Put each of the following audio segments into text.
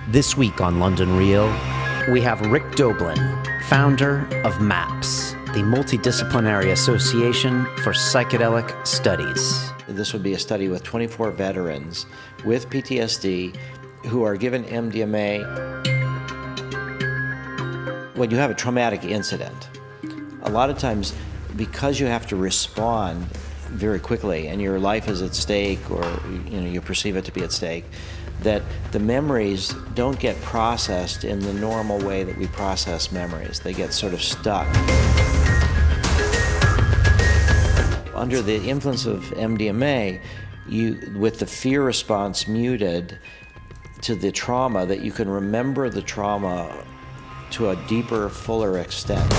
This week on London Real, we have Rick Doblin, founder of MAPS, the Multidisciplinary Association for Psychedelic Studies. This would be a study with 24 veterans with PTSD who are given MDMA. When you have a traumatic incident, a lot of times because you have to respond very quickly and your life is at stake, or you perceive it to be at stake, that the memories don't get processed in the normal way that we process memories. They get sort of stuck. Under the influence of MDMA, with the fear response muted to the trauma, that you can remember the trauma to a deeper, fuller extent.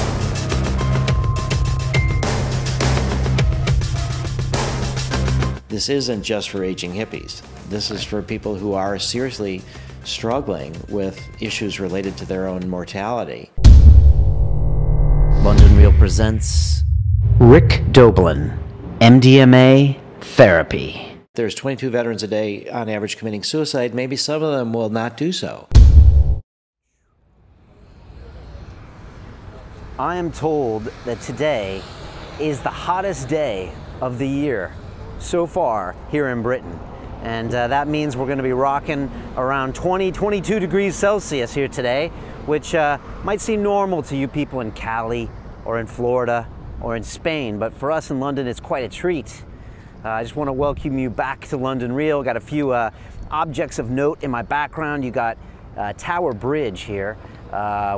This isn't just for aging hippies. This is for people who are seriously struggling with issues related to their own mortality. London Real presents Rick Doblin, MDMA Therapy. There's 22 veterans a day on average committing suicide. Maybe some of them will not do so. I am told that today is the hottest day of the year so far here in Britain. And that means we're going to be rocking around 22 degrees Celsius here today, which might seem normal to you people in Cali or in Florida or in Spain, but for us in London, it's quite a treat. I just want to welcome you back to London Real. Got a few objects of note in my background. You got Tower Bridge here,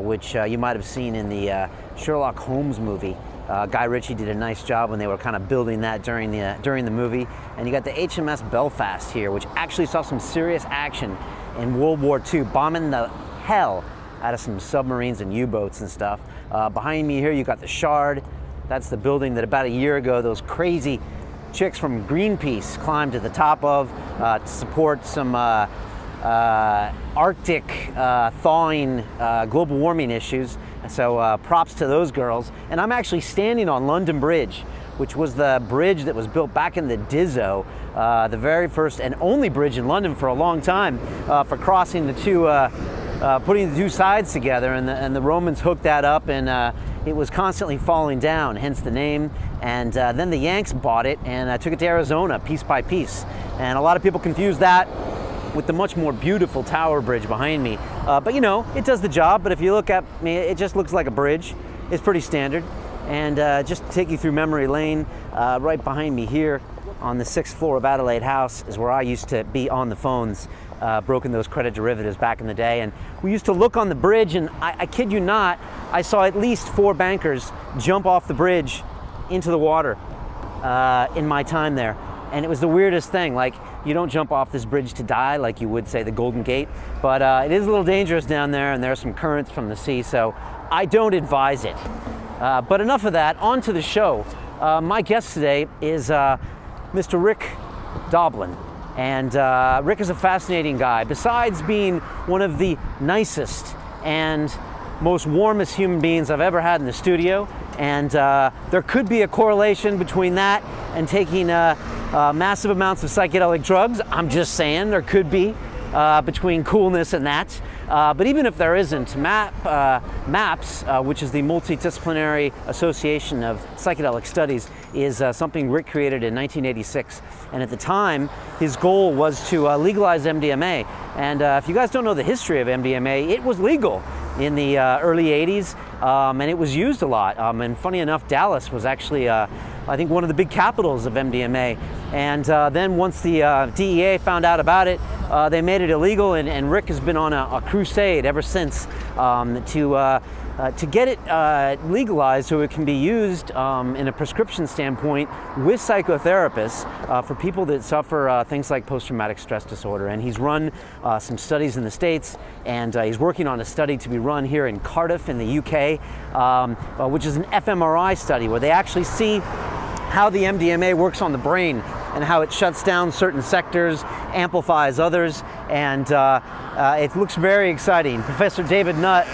which you might have seen in the Sherlock Holmes movie. Guy Ritchie did a nice job when they were kind of building that during the movie. And you got the HMS Belfast here, which actually saw some serious action in World War II, bombing the hell out of some submarines and U-boats and stuff. Behind me here, you got the Shard. That's the building that about a year ago, those crazy chicks from Greenpeace climbed to the top of to support some Arctic thawing, global warming issues. So props to those girls. And I'm actually standing on London Bridge, which was the bridge that was built back in the Dizzo, the very first and only bridge in London for a long time for crossing the two, putting the two sides together, and the Romans hooked that up, and it was constantly falling down, hence the name. And then the Yanks bought it and took it to Arizona piece by piece. And a lot of people confuse that with the much more beautiful Tower Bridge behind me. But you know, it does the job, but if you look at me, it just looks like a bridge. It's pretty standard. And just to take you through memory lane, right behind me here on the 6th floor of Adelaide House is where I used to be on the phones, broking those credit derivatives back in the day. And we used to look on the bridge, and I kid you not, I saw at least 4 bankers jump off the bridge into the water in my time there. And it was the weirdest thing. Like, you don't jump off this bridge to die like you would, say, the Golden Gate, but it is a little dangerous down there, and there are some currents from the sea, so I don't advise it. But enough of that, on to the show. My guest today is Mr. Rick Doblin, and Rick is a fascinating guy. Besides being one of the nicest and most warmest human beings I've ever had in the studio, and there could be a correlation between that and taking massive amounts of psychedelic drugs. I'm just saying there could be between coolness and that. But even if there isn't, MAPS, which is the Multidisciplinary Association of Psychedelic Studies, is something Rick created in 1986. And at the time, his goal was to legalize MDMA. And if you guys don't know the history of MDMA, it was legal in the early 80s, and it was used a lot. And funny enough, Dallas was actually, I think, one of the big capitals of MDMA. And then once the DEA found out about it, they made it illegal, and Rick has been on a crusade ever since to get it legalized so it can be used in a prescription standpoint with psychotherapists for people that suffer things like post-traumatic stress disorder. And he's run some studies in the States, and he's working on a study to be run here in Cardiff in the UK, which is an fMRI study where they actually see how the MDMA works on the brain and how it shuts down certain sectors, amplifies others, and it looks very exciting. Professor David Nutt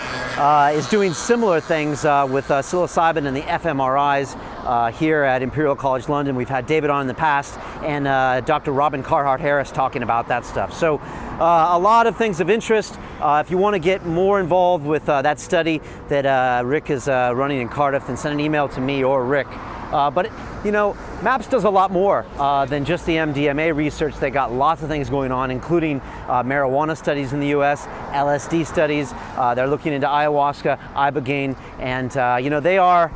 is doing similar things with psilocybin and the fMRIs here at Imperial College London. We've had David on in the past, and Dr. Robin Carhart-Harris talking about that stuff. So a lot of things of interest. If you want to get more involved with that study that Rick is running in Cardiff, then send an email to me or Rick. But you know, MAPS does a lot more than just the MDMA research. They got lots of things going on, including marijuana studies in the US, LSD studies. They're looking into ayahuasca, Ibogaine, and you know, they are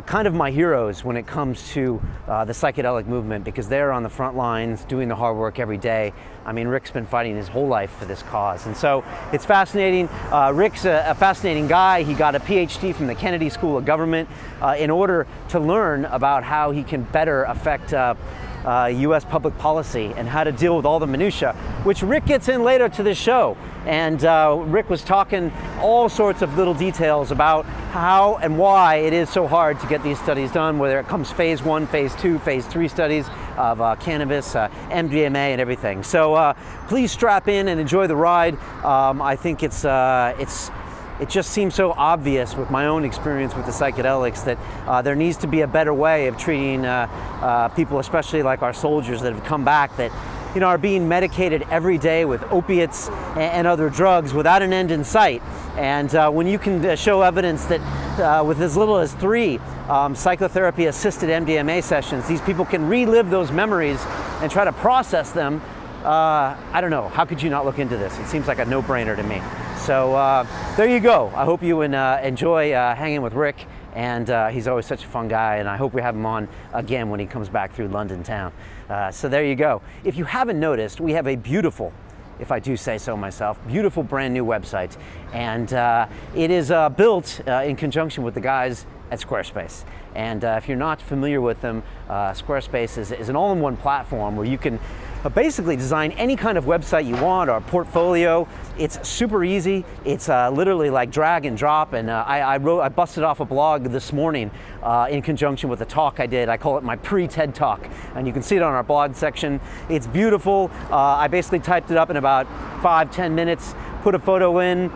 kind of my heroes when it comes to the psychedelic movement, because they're on the front lines doing the hard work every day. I mean, Rick's been fighting his whole life for this cause, and so it's fascinating. Rick's a fascinating guy. He got a Ph.D. from the Kennedy School of Government in order to learn about how he can better affect U.S. public policy and how to deal with all the minutia, which Rick gets in later to this show. And Rick was talking all sorts of little details about how and why it is so hard to get these studies done, whether it comes phase 1, phase 2, phase 3 studies of cannabis, MDMA, and everything. So please strap in and enjoy the ride. I think it just seems so obvious with my own experience with the psychedelics that there needs to be a better way of treating people, especially like our soldiers that have come back, that you know, are being medicated every day with opiates and other drugs without an end in sight. And when you can show evidence that with as little as 3 psychotherapy-assisted MDMA sessions, these people can relive those memories and try to process them, I don't know, how could you not look into this? It seems like a no-brainer to me. So there you go. I hope you enjoy hanging with Rick, and he's always such a fun guy, and I hope we have him on again when he comes back through London town. So there you go. If you haven't noticed, we have a beautiful, if I do say so myself, beautiful brand new website, and it is built in conjunction with the guys at Squarespace. And if you're not familiar with them, Squarespace is an all-in-one platform where you can basically design any kind of website you want, or portfolio. It's super easy. It's literally like drag and drop, and I busted off a blog this morning in conjunction with a talk I did. I call it my pre-TED Talk, and you can see it on our blog section. It's beautiful. I basically typed it up in about 5-10 minutes, put a photo in,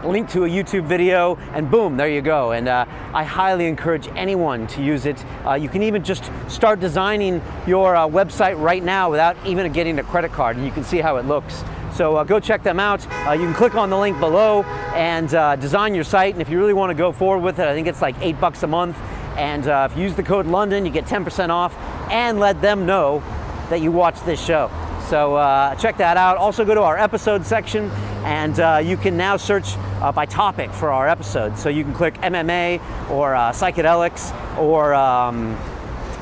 link to a YouTube video, and boom, there you go. And I highly encourage anyone to use it. You can even just start designing your website right now without even getting a credit card, and you can see how it looks. So go check them out. You can click on the link below and design your site, and if you really want to go forward with it, I think it's like $8 a month, and if you use the code London, you get 10% off, and let them know that you watched this show. So check that out. Also go to our episode section, and you can now search by topic for our episodes. So you can click MMA or psychedelics, or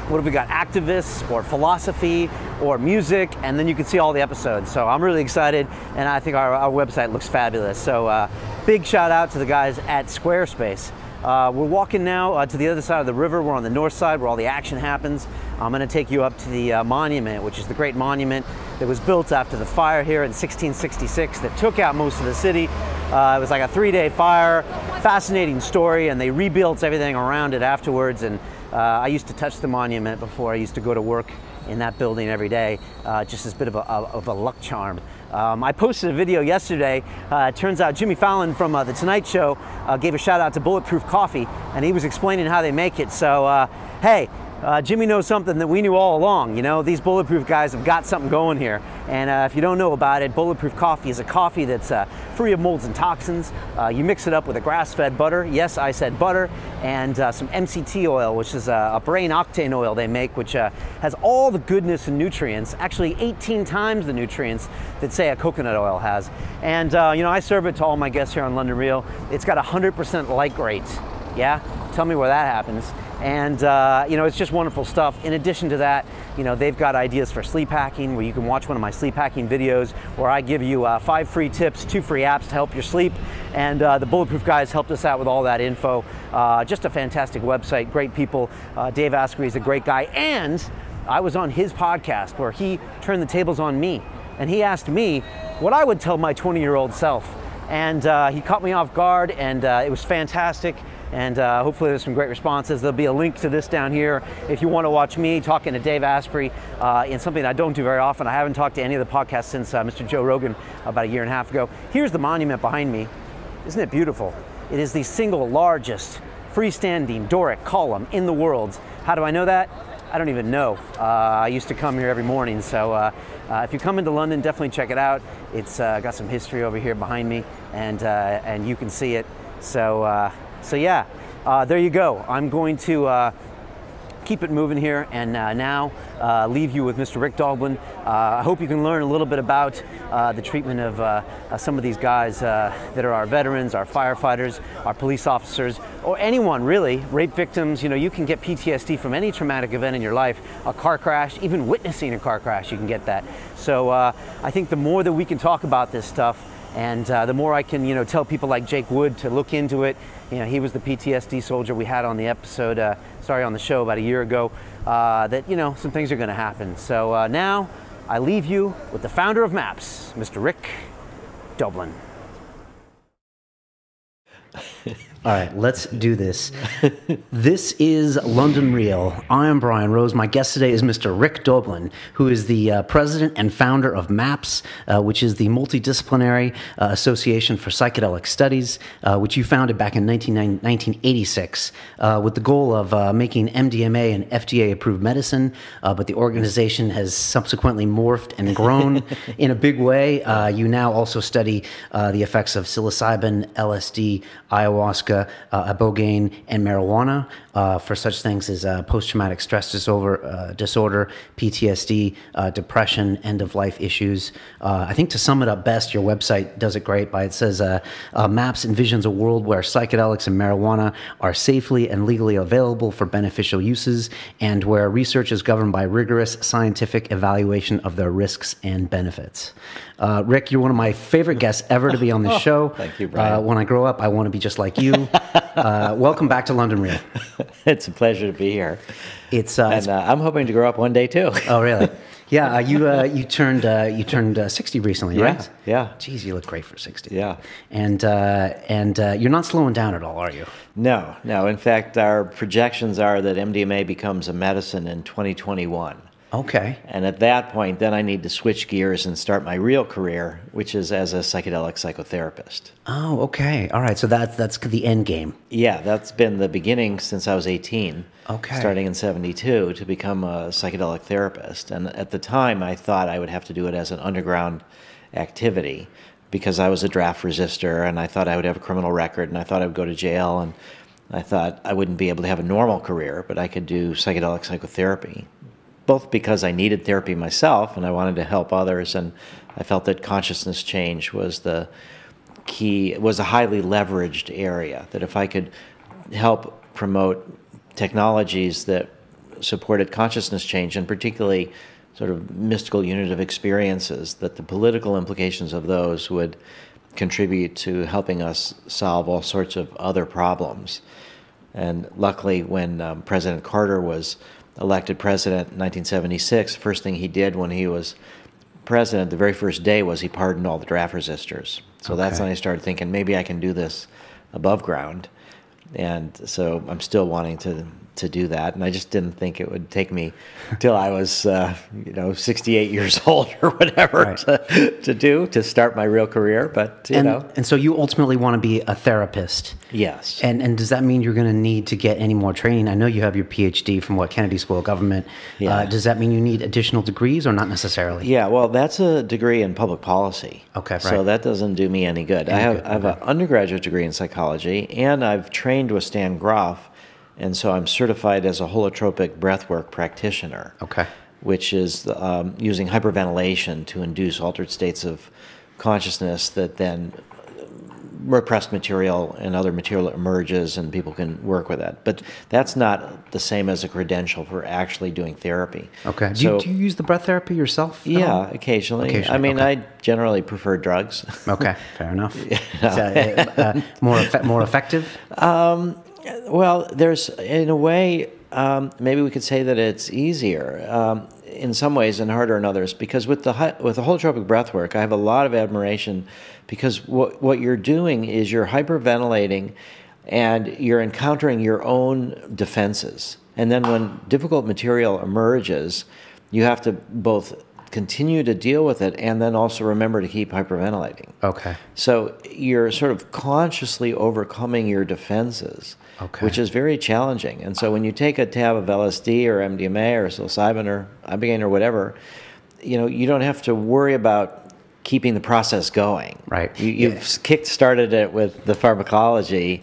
what have we got, activists, or philosophy, or music, and then you can see all the episodes. So I'm really excited, and I think our website looks fabulous. So big shout out to the guys at Squarespace. We're walking now to the other side of the river. We're on the north side where all the action happens. I'm going to take you up to the monument, which is the great monument that was built after the fire here in 1666 that took out most of the city. It was like a 3-day fire, fascinating story, and they rebuilt everything around it afterwards. And I used to touch the monument before. I used to go to work in that building every day, just as a bit of a luck charm. I posted a video yesterday. It turns out Jimmy Fallon from The Tonight Show gave a shout out to Bulletproof Coffee, and he was explaining how they make it. So, hey, Jimmy knows something that we knew all along. You know, these Bulletproof guys have got something going here. And if you don't know about it, Bulletproof Coffee is a coffee that's free of molds and toxins. You mix it up with a grass-fed butter. Yes, I said butter. And some MCT oil, which is a brain octane oil they make, which has all the goodness and nutrients, actually 18 times the nutrients that, say, a coconut oil has. And, you know, I serve it to all my guests here on London Real. It's got 100% light rate. Yeah? Tell me where that happens. And, you know, it's just wonderful stuff. In addition to that, you know, they've got ideas for sleep hacking, where you can watch one of my sleep hacking videos where I give you 5 free tips, 2 free apps to help your sleep. And the Bulletproof guys helped us out with all that info. Just a fantastic website, great people. Dave Askery is a great guy. And I was on his podcast where he turned the tables on me. And he asked me what I would tell my 20-year-old self. And he caught me off guard, and it was fantastic. and hopefully there's some great responses. There'll be a link to this down here if you want to watch me talking to Dave Asprey in something I don't do very often. I haven't talked to any of the podcasts since Mr. Joe Rogan about a year and a half ago. Here's the monument behind me. Isn't it beautiful? It is the single largest freestanding Doric column in the world. How do I know that? I don't even know. I used to come here every morning, so if you come into London, definitely check it out. It's got some history over here behind me, and you can see it. So yeah, there you go. I'm going to keep it moving here, and now leave you with Mr. Rick Doblin. I hope you can learn a little bit about the treatment of some of these guys that are our veterans, our firefighters, our police officers, or anyone really, rape victims. You know, you can get PTSD from any traumatic event in your life, a car crash, even witnessing a car crash, you can get that. So I think the more that we can talk about this stuff, and the more I can, tell people like Jake Wood to look into it. He was the PTSD soldier we had on the episode, on the show about a year ago, that, some things are going to happen. So now I leave you with the founder of MAPS, Mr. Rick Doblin. All right, let's do this. This is London Real. I am Brian Rose. My guest today is Mr. Rick Doblin, who is the president and founder of MAPS, which is the Multidisciplinary Association for Psychedelic Studies, which you founded back in 1986 with the goal of making MDMA an FDA-approved medicine, but the organization has subsequently morphed and grown in a big way. You now also study the effects of psilocybin, LSD, ayahuasca, Ibogaine and marijuana for such things as post-traumatic stress disorder, PTSD, depression, end-of-life issues. I think to sum it up best, your website does it great. It says, MAPS envisions a world where psychedelics and marijuana are safely and legally available for beneficial uses, and where research is governed by rigorous scientific evaluation of their risks and benefits. Rick, you're one of my favorite guests ever to be on this show. Thank you, Brian. When I grow up, I want to be just like you. Welcome back to London Real. It's a pleasure to be here. And I'm hoping to grow up one day too. Oh, really? Yeah. You turned 60 recently, right? Yeah. Geez, you look great for 60. Yeah. And you're not slowing down at all, are you? No. In fact, our projections are that MDMA becomes a medicine in 2021. Okay. And at that point, then I need to switch gears and start my real career, which is as a psychedelic psychotherapist. Oh, okay. All right. So that's the end game. Yeah, that's been the beginning since I was 18. Okay. Starting in 72 to become a psychedelic therapist. And at the time, I thought I would have to do it as an underground activity because I was a draft resistor, and I thought I would have a criminal record, and I thought I would go to jail, and I thought I wouldn't be able to have a normal career, but I could do psychedelic psychotherapy. Both because I needed therapy myself and I wanted to help others, and I felt that consciousness change was the key. It was a highly leveraged area, that if I could help promote technologies that supported consciousness change, and particularly sort of mystical unitive experiences, that the political implications of those would contribute to helping us solve all sorts of other problems. And luckily, when President Carter was elected president in 1976, the first thing he did when he was president, the very first day, was he pardoned all the draft resistors. So that's when I started thinking, maybe I can do this above ground. And so I'm still wanting to do that, and I just didn't think it would take me till I was 68 years old or whatever to start my real career. But and so you ultimately want to be a therapist. Yes. And does that mean you're going to need to get any more training? I know you have your PhD from Kennedy School of Government. Yeah. Does that mean you need additional degrees, or not necessarily? Yeah, well, that's a degree in public policy. Okay, right. So that doesn't do me any good. I have an undergraduate degree in psychology, and I've trained with Stan Groff, and so I'm certified as a holotropic breathwork practitioner. Okay. Which is using hyperventilation to induce altered states of consciousness that then repressed material and other material emerges, and people can work with that. But that's not the same as a credential for actually doing therapy. Okay. Do you use the breath therapy yourself? Yeah, occasionally. I mean, I generally prefer drugs. Okay, fair enough. More effective? Well, there's, in a way, maybe we could say that it's easier in some ways and harder in others, because with the holotropic breathwork, I have a lot of admiration, because what you're doing is you're hyperventilating, and you're encountering your own defenses. And then when difficult material emerges, you have to both continue to deal with it and then also remember to keep hyperventilating. Okay. So you're sort of consciously overcoming your defenses, which is very challenging. And so when you take a tab of LSD or MDMA or psilocybin or Ibogaine or whatever, you don't have to worry about keeping the process going. Right. You've kick-started it with the pharmacology,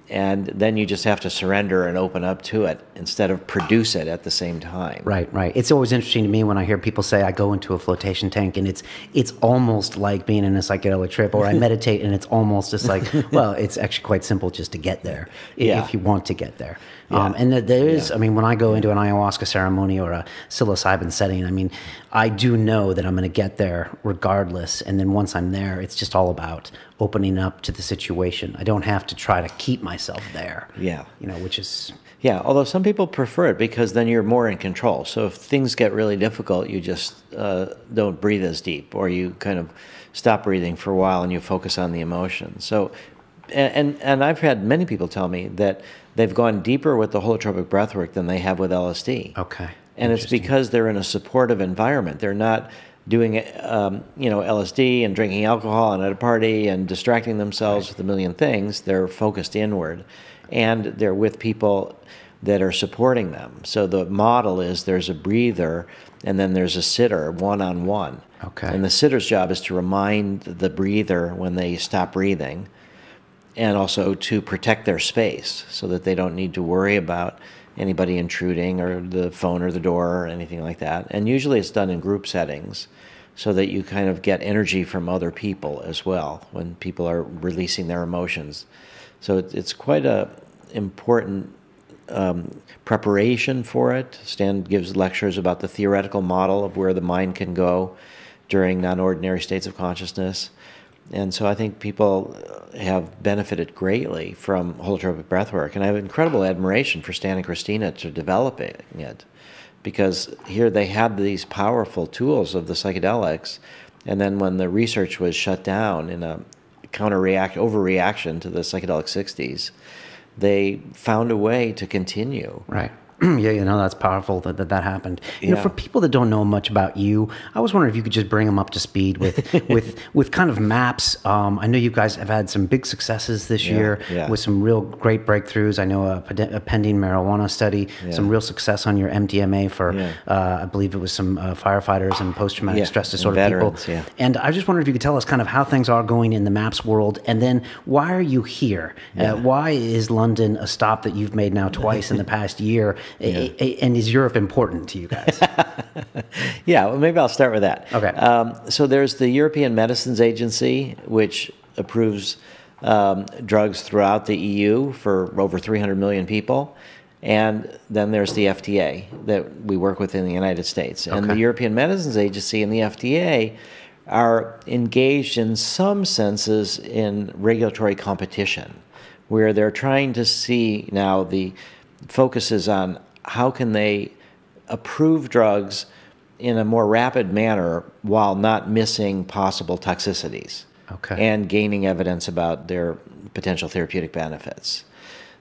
and then you just have to surrender and open up to it instead of produce it at the same time. Right. It's always interesting to me when I hear people say I go into a flotation tank, and it's almost like being in a psychedelic trip, or I meditate and it's almost just like, well, it's actually quite simple just to get there if you want to get there. And there is, I mean, when I go into an ayahuasca ceremony or a psilocybin setting, I mean, I do know that I'm going to get there regardless. And then once I'm there, it's just all about opening up to the situation. I don't have to try to keep myself there. Yeah. Which is... Yeah, although some people prefer it because then you're more in control. So if things get really difficult, you just don't breathe as deep, or you kind of stop breathing for a while and you focus on the emotion. So, and I've had many people tell me that they've gone deeper with the holotropic breathwork than they have with LSD. Okay. And it's because they're in a supportive environment. They're not doing LSD and drinking alcohol and at a party and distracting themselves with a million things. They're focused inward, and they're with people that are supporting them. So the model is there's a breather and then there's a sitter one-on-one. Okay. And the sitter's job is to remind the breather when they stop breathing, and also to protect their space so that they don't need to worry about anybody intruding or the phone or the door or anything like that. And usually it's done in group settings so that you kind of get energy from other people as well when people are releasing their emotions. So it's quite a important preparation for it. Stan gives lectures about the theoretical model of where the mind can go during non-ordinary states of consciousness. And so I think people have benefited greatly from holotropic breathwork. And I have incredible admiration for Stan and Christina to developing it, because here they had these powerful tools of the psychedelics, and then when the research was shut down in a overreaction to the psychedelic 60s, they found a way to continue. Right. Yeah, that's powerful that happened. For people that don't know much about you, I was wondering if you could just bring them up to speed with kind of maps. I know you guys have had some big successes this year with some real great breakthroughs. I know a pending marijuana study, some real success on your MDMA for, I believe it was some firefighters and post-traumatic stress disorder veterans, people. And I just wondered if you could tell us kind of how things are going in the MAPS world, and then why are you here? Why is London a stop that you've made now twice in the past year? And is Europe important to you guys? Well, maybe I'll start with that. Okay. So there's the European Medicines Agency, which approves drugs throughout the EU for over 300 million people. And then there's the FDA that we work with in the United States. And the European Medicines Agency and the FDA are engaged in some senses in regulatory competition, where they're trying to see now the focus is on how can they approve drugs in a more rapid manner while not missing possible toxicities and gaining evidence about their potential therapeutic benefits.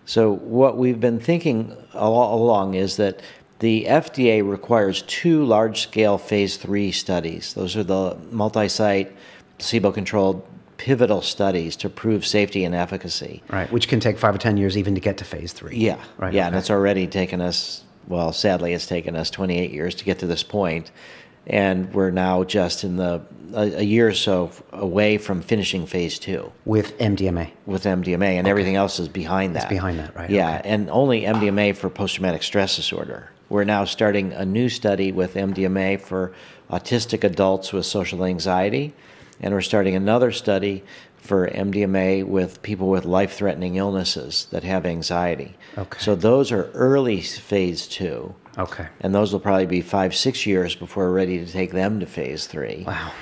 So what we've been thinking all along is that the FDA requires 2 large-scale phase 3 studies. Those are the multi-site, placebo-controlled pivotal studies to prove safety and efficacy. Right, which can take 5 or 10 years even to get to phase 3. Yeah, right. And it's already taken us, well, sadly it's taken us 28 years to get to this point, and we're now just in a year or so away from finishing phase 2. With MDMA? With MDMA, and everything else is behind that. It's behind that, right. Yeah, and only MDMA for post-traumatic stress disorder. We're now starting a new study with MDMA for autistic adults with social anxiety, and we're starting another study for MDMA with people with life-threatening illnesses that have anxiety. So those are early phase 2. And those will probably be 5-6 years before we're ready to take them to phase 3. Wow.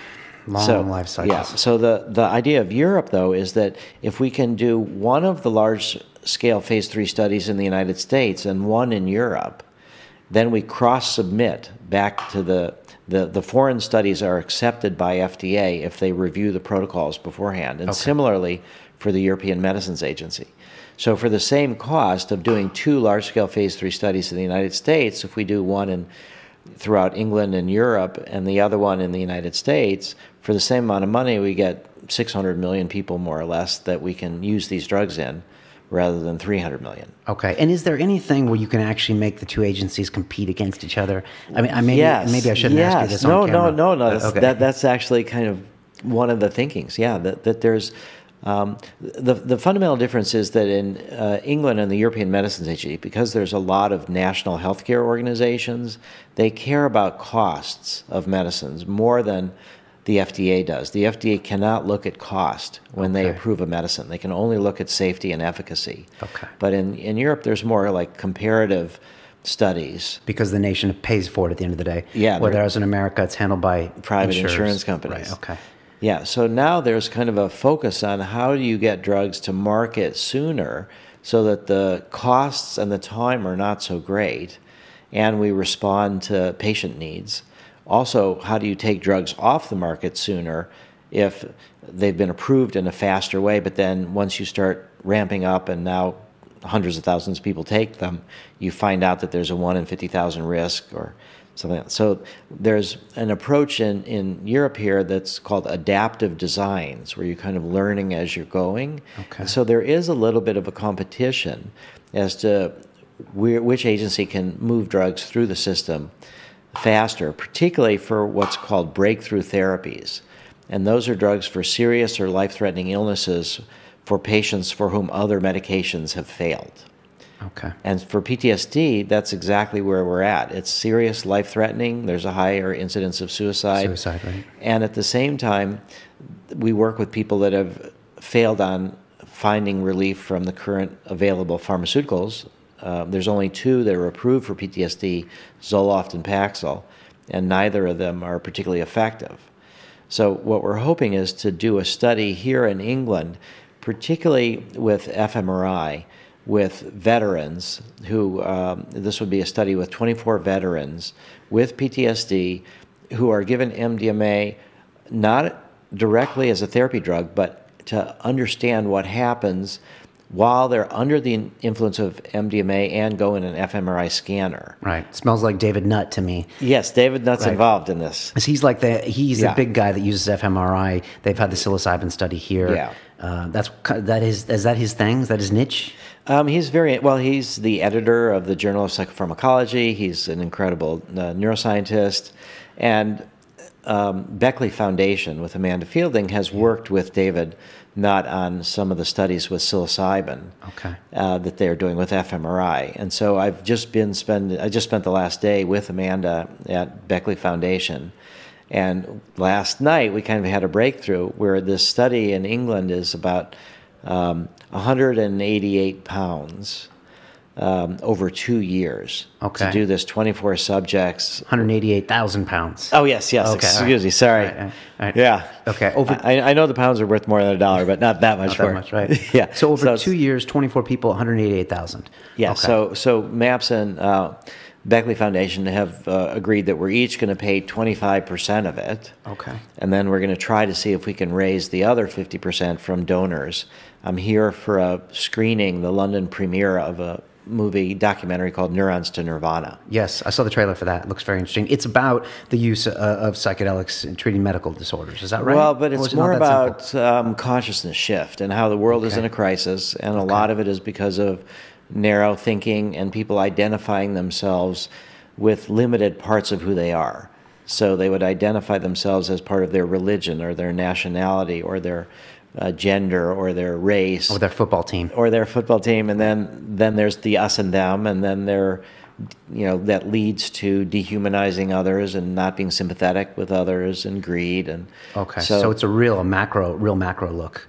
Long life cycles. Yeah. So the idea of Europe, though, is that if we can do one of the large-scale phase 3 studies in the United States and one in Europe, then we cross-submit back to the The foreign studies are accepted by FDA if they review the protocols beforehand, and similarly for the European Medicines Agency. So for the same cost of doing 2 large-scale phase 3 studies in the United States, if we do one throughout England and Europe and the other one in the United States, for the same amount of money, we get 600 million people, more or less, that we can use these drugs in, rather than 300 million. Okay. And is there anything where you can actually make the 2 agencies compete against each other? I mean, maybe I shouldn't ask you this on camera. No. That's actually kind of one of the thinkings. Yeah, that there's the fundamental difference is that in England and the European Medicines Agency, because there's a lot of national healthcare organizations, they care about costs of medicines more than the FDA does. The FDA cannot look at cost when they approve a medicine. They can only look at safety and efficacy. Okay. But in Europe, there's more like comparative studies. Because the nation pays for it at the end of the day. Yeah. Whereas in America, it's handled by private insurance companies. Right, okay. Yeah, so now there's kind of a focus on how do you get drugs to market sooner so that the costs and the time are not so great and we respond to patient needs. Also, how do you take drugs off the market sooner if they've been approved in a faster way, but then once you start ramping up and now hundreds of thousands of people take them, you find out that there's a 1 in 50,000 risk or something like that. So there's an approach in Europe here that's called adaptive designs, where you're kind of learning as you're going. Okay. So there is a little bit of a competition as to which agency can move drugs through the system faster, particularly for what's called breakthrough therapies. And those are drugs for serious or life-threatening illnesses for patients for whom other medications have failed. Okay. And for PTSD, that's exactly where we're at. It's serious, life-threatening. There's a higher incidence of suicide. Suicide, right. And at the same time, we work with people that have failed on finding relief from the current available pharmaceuticals. There's only 2 that are approved for PTSD, Zoloft and Paxil, and neither of them are particularly effective. So what we're hoping is to do a study here in England, particularly with fMRI, with veterans who, this would be a study with 24 veterans with PTSD who are given MDMA not directly as a therapy drug, but to understand what happens while they're under the influence of MDMA and go in an fMRI scanner. Right. Smells like David Nutt to me. Yes, David Nutt's involved in this. He's like the big guy that uses fMRI. They've had the psilocybin study here. Yeah. Is that his thing? Is that his niche? He's the editor of the Journal of Psychopharmacology. He's an incredible neuroscientist. And Beckley Foundation with Amanda Fielding has worked with David Nutt on some of the studies with psilocybin that they're doing with fMRI. And so I just spent the last day with Amanda at Beckley Foundation. And last night we kind of had a breakthrough where this study in England is about 188 pounds over 2 years to do this 24 subjects. 188,000 pounds. Oh, yes. Okay, Excuse me. Sorry. All right. Yeah. Okay. I know the pounds are worth more than $1, but not that much more. Not that much, right? Yeah. So over 2 years, 24 people, 188,000. Yeah. Okay. So MAPS and Beckley Foundation have agreed that we're each going to pay 25% of it. Okay. And then we're going to try to see if we can raise the other 50% from donors. I'm here for a screening, the London premiere of a documentary called Neurons to Nirvana. Yes, I saw the trailer for that. It looks very interesting. It's about the use of psychedelics in treating medical disorders. Is that right? Well, but it's more about consciousness shift and how the world is in a crisis, and a lot of it is because of narrow thinking and people identifying themselves with limited parts of who they are. So they would identify themselves as part of their religion or their nationality or their gender or their race. Or their football team. And then there's the us and them, and then that leads to dehumanizing others and not being sympathetic with others and greed. And so it's a real macro look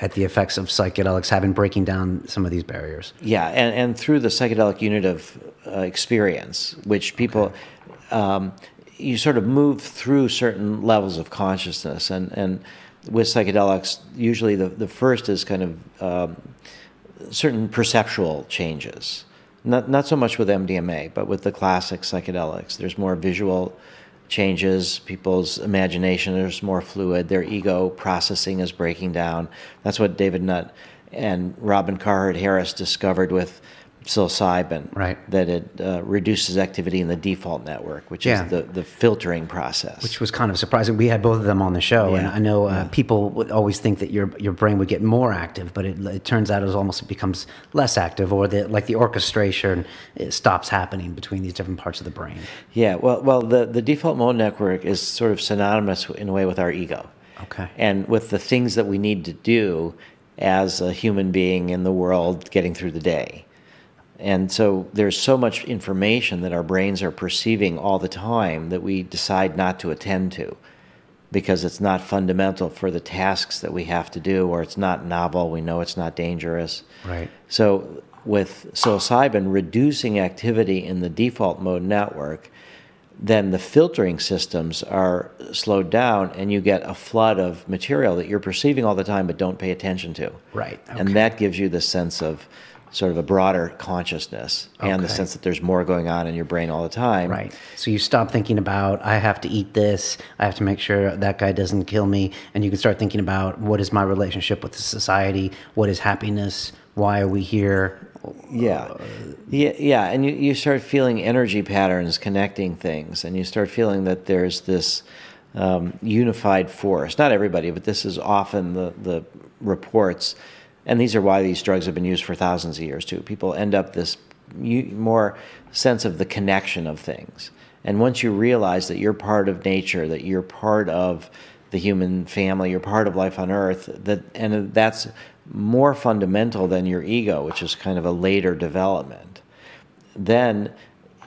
at the effects of psychedelics breaking down some of these barriers. Yeah, and through the psychedelic unit of experience, which people you sort of move through certain levels of consciousness, and with psychedelics, usually the first is kind of certain perceptual changes. Not so much with MDMA, but with the classic psychedelics. There's more visual changes, people's imagination is more fluid, their ego processing is breaking down. That's what David Nutt and Robin Carhart Harris discovered with psilocybin, right? That it reduces activity in the default network, which is the filtering process. Which was kind of surprising. We had both of them on the show, and I know people would always think that your brain would get more active, but it turns out it becomes less active, or like the orchestration it stops happening between these different parts of the brain. Yeah, well, the default mode network is sort of synonymous in a way with our ego. Okay. And with the things that we need to do as a human being in the world getting through the day. And so there's so much information that our brains are perceiving all the time that we decide not to attend to because it's not fundamental for the tasks that we have to do, or it's not novel, we know it's not dangerous. Right. So with psilocybin reducing activity in the default mode network, then the filtering systems are slowed down and you get a flood of material that you're perceiving all the time but don't pay attention to. Right. Okay. And that gives you the sense of sort of a broader consciousness and the sense that there's more going on in your brain all the time. Right. So you stop thinking about, I have to eat this, I have to make sure that guy doesn't kill me, and you can start thinking about, what is my relationship with the society? What is happiness? Why are we here? Yeah. And you start feeling energy patterns connecting things, and you start feeling that there's this unified force. Not everybody, but this is often the reports. And these are why these drugs have been used for thousands of years, too. People end up this more sense of the connection of things. And once you realize that you're part of nature, that you're part of the human family, you're part of life on Earth, and that's more fundamental than your ego, which is kind of a later development, then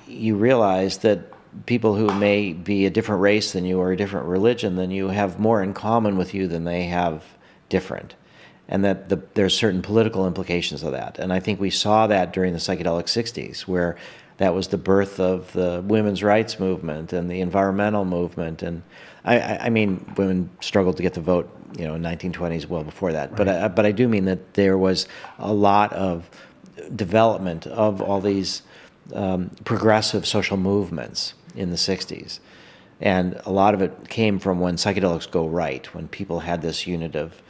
you realize that people who may be a different race than you or a different religion than you have more in common with you than they have different. And that there's certain political implications of that. And I think we saw that during the psychedelic 60s, where that was the birth of the women's rights movement and the environmental movement. And I mean, women struggled to get the vote, in 1920s, well before that. Right. But I do mean that there was a lot of development of all these progressive social movements in the 60s. And a lot of it came from when psychedelics go right, when people had this unit of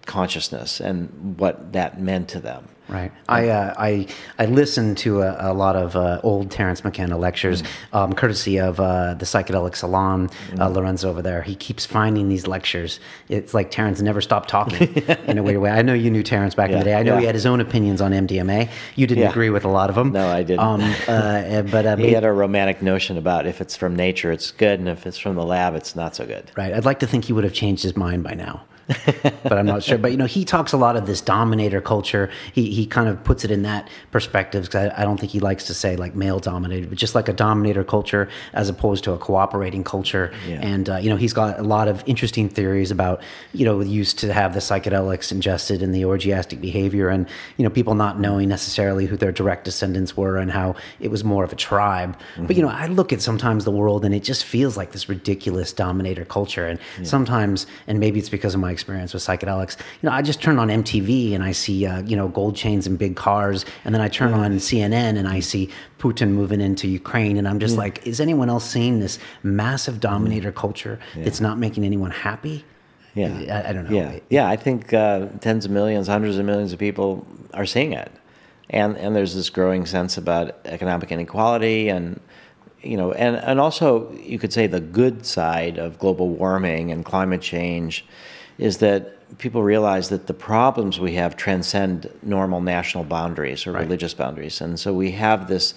consciousness and what that meant to them. Right. I listened to a lot of old Terence McKenna lectures, courtesy of the Psychedelic Salon, Lorenzo over there. He keeps finding these lectures. It's like Terence never stopped talking in a weird way. I know you knew Terence back in the day. I know he had his own opinions on MDMA. You didn't agree with a lot of them. No, I didn't. But he had a romantic notion about if it's from nature, it's good, and if it's from the lab, it's not so good. Right. I'd like to think he would have changed his mind by now. But I'm not sure. But he talks a lot of this dominator culture. He kind of puts it in that perspective, because I don't think he likes to say like male dominated, but just like a dominator culture as opposed to a cooperating culture. Yeah. And he's got a lot of interesting theories about used to have the psychedelics ingested in the orgiastic behavior, and people not knowing necessarily who their direct descendants were and how it was more of a tribe. Mm-hmm. But I look at sometimes the world and it just feels like this ridiculous dominator culture, and sometimes, and maybe it's because of my experience with psychedelics, I just turn on MTV and I see gold chains and big cars, and then I turn on CNN and I see Putin moving into Ukraine, and I'm just like, is anyone else seeing this massive dominator culture that's not making anyone happy? Yeah, I don't know. Yeah. I think tens of millions, hundreds of millions of people are seeing it, and there's this growing sense about economic inequality, and and also you could say the good side of global warming and climate change is that people realize that the problems we have transcend normal national boundaries or religious boundaries. And so we have this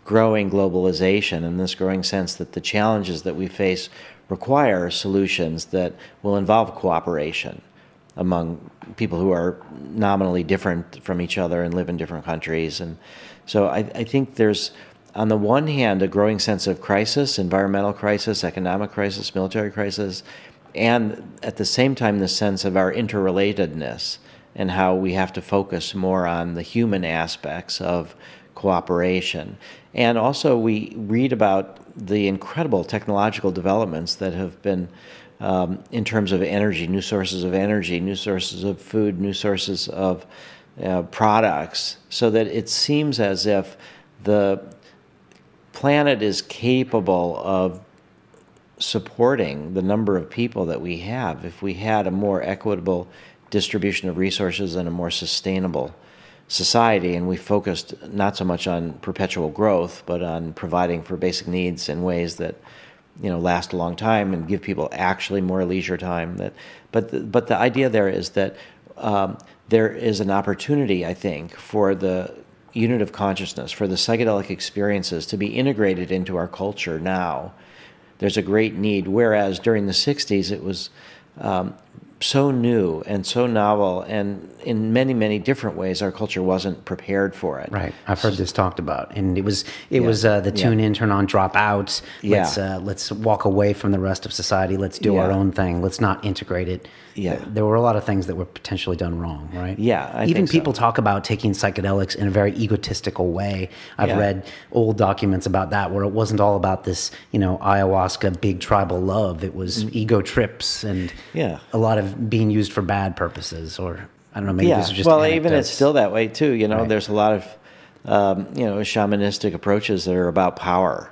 growing globalization and this growing sense that the challenges that we face require solutions that will involve cooperation among people who are nominally different from each other and live in different countries. And so I think there's, on the one hand, a growing sense of crisis, environmental crisis, economic crisis, military crisis, and at the same time, the sense of our interrelatedness and how we have to focus more on the human aspects of cooperation. And also, we read about the incredible technological developments that have been in terms of energy, new sources of food, new sources of products, so that it seems as if the planet is capable of supporting the number of people that we have if we had a more equitable distribution of resources and a more sustainable society, and we focused not so much on perpetual growth, but on providing for basic needs in ways that last a long time and give people actually more leisure time. But the idea there is that there is an opportunity, I think, for the unit of consciousness, for the psychedelic experiences to be integrated into our culture now. There's a great need, whereas during the 60s it was so new and so novel, and in many, many different ways our culture wasn't prepared for it. Right. I've heard this talked about, and it was the tune in, turn on, drop out. Let's walk away from the rest of society. Let's do our own thing. Let's not integrate it. Yeah. There were a lot of things that were potentially done wrong, right? Yeah. Even people talk about taking psychedelics in a very egotistical way. I've read old documents about that, where it wasn't all about this, ayahuasca, big tribal love. It was ego trips and a lot of being used for bad purposes, or I don't know, maybe this is just anecdotes. Even it's still that way too. There's a lot of shamanistic approaches that are about power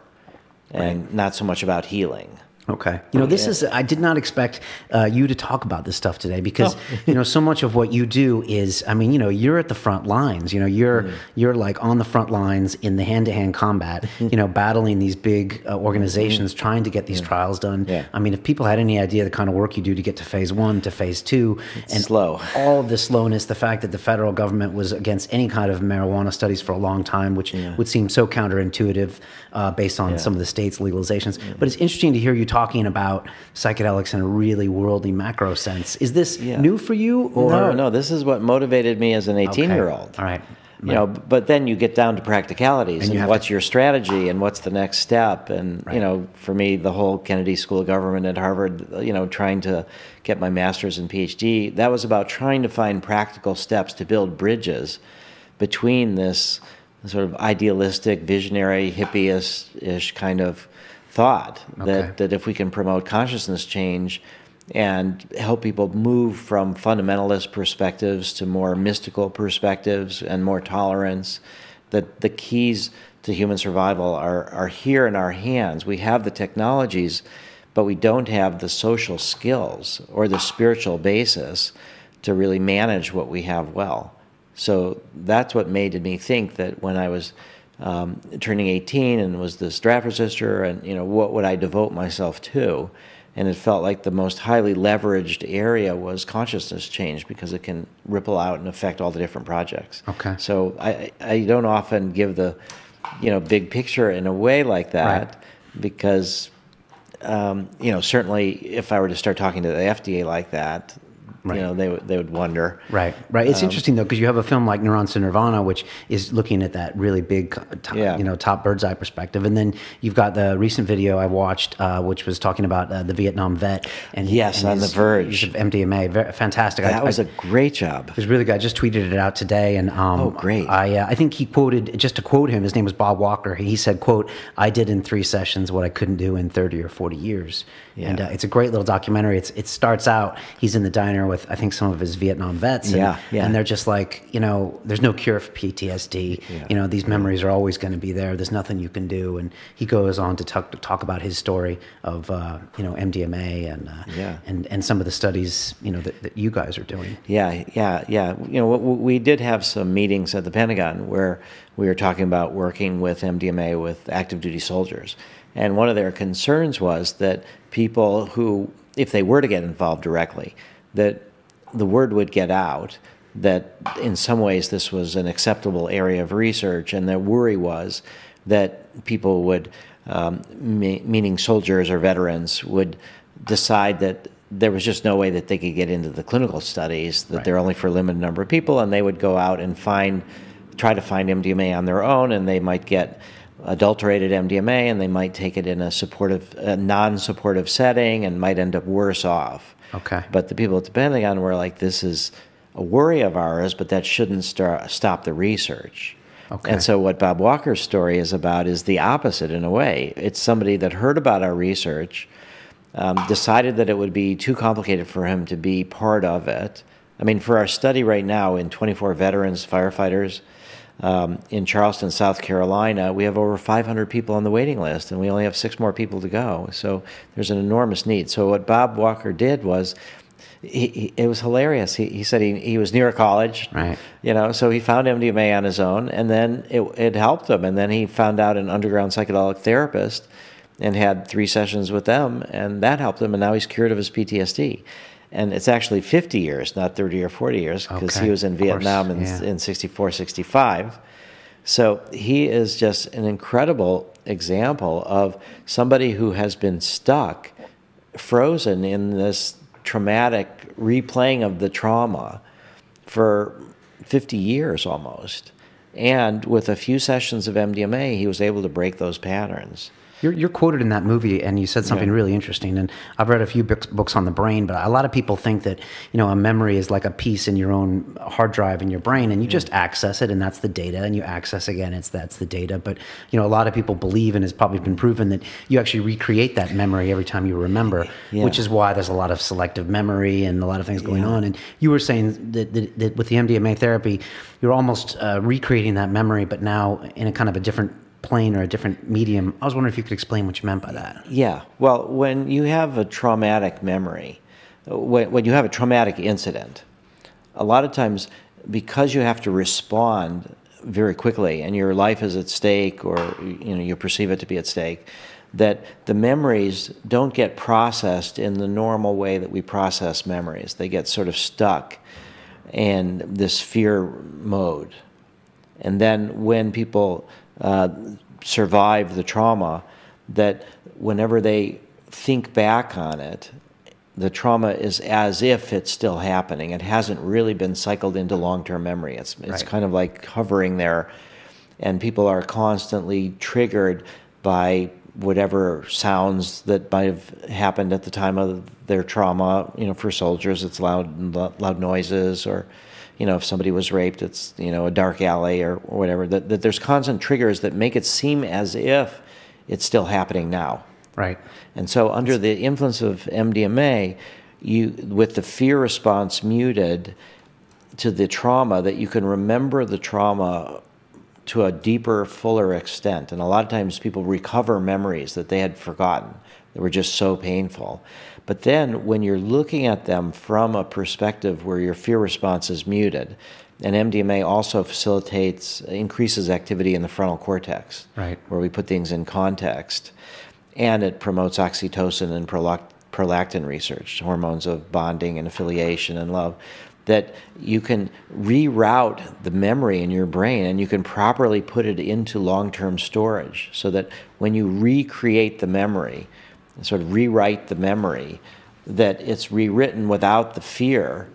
and not so much about healing. Okay. This is, I did not expect you to talk about this stuff today, because, so much of what you do is, you're at the front lines, you're like on the front lines in the hand-to-hand combat, battling these big organizations, trying to get these trials done. Yeah. If people had any idea the kind of work you do to get to phase 1 to phase 2, and slow, all of the slowness, the fact that the federal government was against any kind of marijuana studies for a long time, which would seem so counterintuitive based on some of the states' legalizations. But it's interesting to hear you talking about psychedelics in a really worldly macro sense. Is this new for you? Or? No, this is what motivated me as an 18-year-old. Okay. All right. But then you get down to practicalities and what's your strategy and what's the next step. And, for me, the whole Kennedy School of Government at Harvard, trying to get my master's and Ph.D., that was about trying to find practical steps to build bridges between this sort of idealistic, visionary, hippie-ish kind of thought that if we can promote consciousness change and help people move from fundamentalist perspectives to more mystical perspectives and more tolerance, that the keys to human survival are here in our hands. We have the technologies, but we don't have the social skills or the spiritual basis to really manage what we have well. So that's what made me think that when I was turning 18 and was this draft resistor, and what would I devote myself to? And it felt like the most highly leveraged area was consciousness change, because it can ripple out and affect all the different projects. Okay. So I don't often give the big picture in a way like that, because certainly if I were to start talking to the FDA like that, they would wonder. Right. It's interesting though, because you have a film like Neurons to Nirvana, which is looking at that really big, top bird's eye perspective, and then you've got the recent video I watched, which was talking about the Vietnam vet, and on the verge use of MDMA. Very fantastic. That was a great job. It was really good. I just tweeted it out today, and great. I think he quoted, just to quote him, his name was Bob Walker. He said, "quote I did in 3 sessions what I couldn't do in 30 or 40 years." And it's a great little documentary. It starts out, he's in the diner with, I think, some of his Vietnam vets. And they're just like, there's no cure for PTSD. Yeah. These memories are always going to be there. There's nothing you can do. And he goes on to talk about his story of, MDMA and some of the studies, that you guys are doing. Yeah. We did have some meetings at the Pentagon where we were talking about working with MDMA with active duty soldiers. And one of their concerns was that people who, if they were to get involved directly, that the word would get out that in some ways this was an acceptable area of research, and their worry was that people would, meaning soldiers or veterans, would decide that there was just no way that they could get into the clinical studies, that they're only for a limited number of people, and they would go out and try to find MDMA on their own, and they might get adulterated MDMA, and they might take it in a non-supportive setting and might end up worse off. Okay. But the people at the Pentagon were like, this is a worry of ours, but that shouldn't stop the research. Okay. And so what Bob Walker's story is about is the opposite in a way. It's somebody that heard about our research, decided that it would be too complicated for him to be part of it. I mean, for our study right now, in 24 veterans, firefighters, In Charleston, South Carolina, we have over 500 people on the waiting list, and we only have 6 more people to go. So there's an enormous need. So what Bob Walker did was, it was hilarious. He said he was near a college, right? So he found MDMA on his own, and then it helped him. And then he found out an underground psychedelic therapist and had 3 sessions with them, and that helped him. And now he's cured of his PTSD. And it's actually 50 years, not 30 or 40 years, because he was in Vietnam in 64, 65. So he is just an incredible example of somebody who has been stuck, frozen in this traumatic replaying of the trauma for 50 years almost. And with a few sessions of MDMA, he was able to break those patterns. You're quoted in that movie, and you said something really interesting. And I've read a few books on the brain, but a lot of people think that a memory is like a piece in your own hard drive in your brain, and you just access it, and that's the data. And you access again, that's the data. But a lot of people believe, and it's probably been proven, that you actually recreate that memory every time you remember, which is why there's a lot of selective memory and a lot of things going on. And you were saying that with the MDMA therapy, you're almost recreating that memory, but now in a kind of a different plane or a different medium. I was wondering if you could explain what you meant by that. Yeah. Well, when you have a traumatic memory, when you have a traumatic incident, a lot of times, because you have to respond very quickly and your life is at stake, or you perceive it to be at stake, that the memories don't get processed in the normal way that we process memories. They get sort of stuck in this fear mode. And then when people survive the trauma, that whenever they think back on it, the trauma is as if it's still happening. It hasn't really been cycled into long-term memory. It's kind of like hovering there, and people are constantly triggered by whatever sounds that might have happened at the time of their trauma. For soldiers, it's loud noises, or if somebody was raped, it's, a dark alley or whatever, that there's constant triggers that make it seem as if it's still happening now. Right. And so under the influence of MDMA, with the fear response muted to the trauma, that you can remember the trauma to a deeper, fuller extent. And a lot of times people recover memories that they had forgotten that were just so painful. But then when you're looking at them from a perspective where your fear response is muted, and MDMA also increases activity in the frontal cortex, right, where we put things in context, and it promotes oxytocin and prolactin research, hormones of bonding and affiliation and love, that you can reroute the memory in your brain, and you can properly put it into long-term storage, so that when you recreate the memory, sort of rewrite the memory, that it's rewritten without the fear,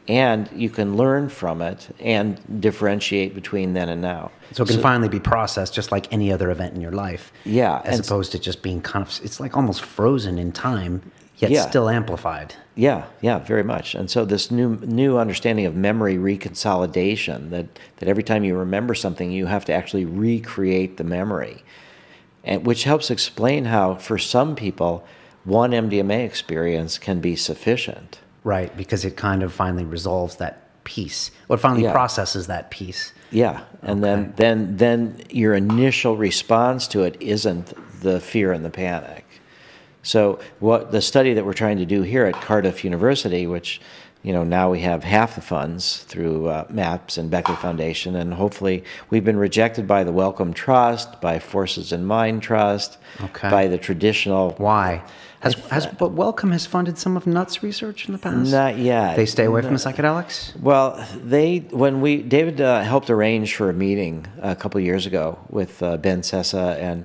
and you can learn from it and differentiate between then and now. So it can finally be processed just like any other event in your life. Yeah. As opposed to just being it's like almost frozen in time, yet still amplified. Yeah, very much. And so this new understanding of memory reconsolidation, that every time you remember something, you have to actually recreate the memory. And which helps explain how, for some people, one MDMA experience can be sufficient. Right, because it kind of finally resolves that piece, or it finally processes that piece. Yeah, and then your initial response to it isn't the fear and the panic. So what the study that we're trying to do here at Cardiff University, which now we have half the funds through MAPS and Beckley Foundation, and hopefully we've been rejected by the Wellcome Trust, by Forces in Mind Trust, by the traditional. Why? But Wellcome has funded some of Nutt's research in the past? Not yet. They stay away from the psychedelics? Well, David helped arrange for a meeting a couple of years ago with Ben Sessa and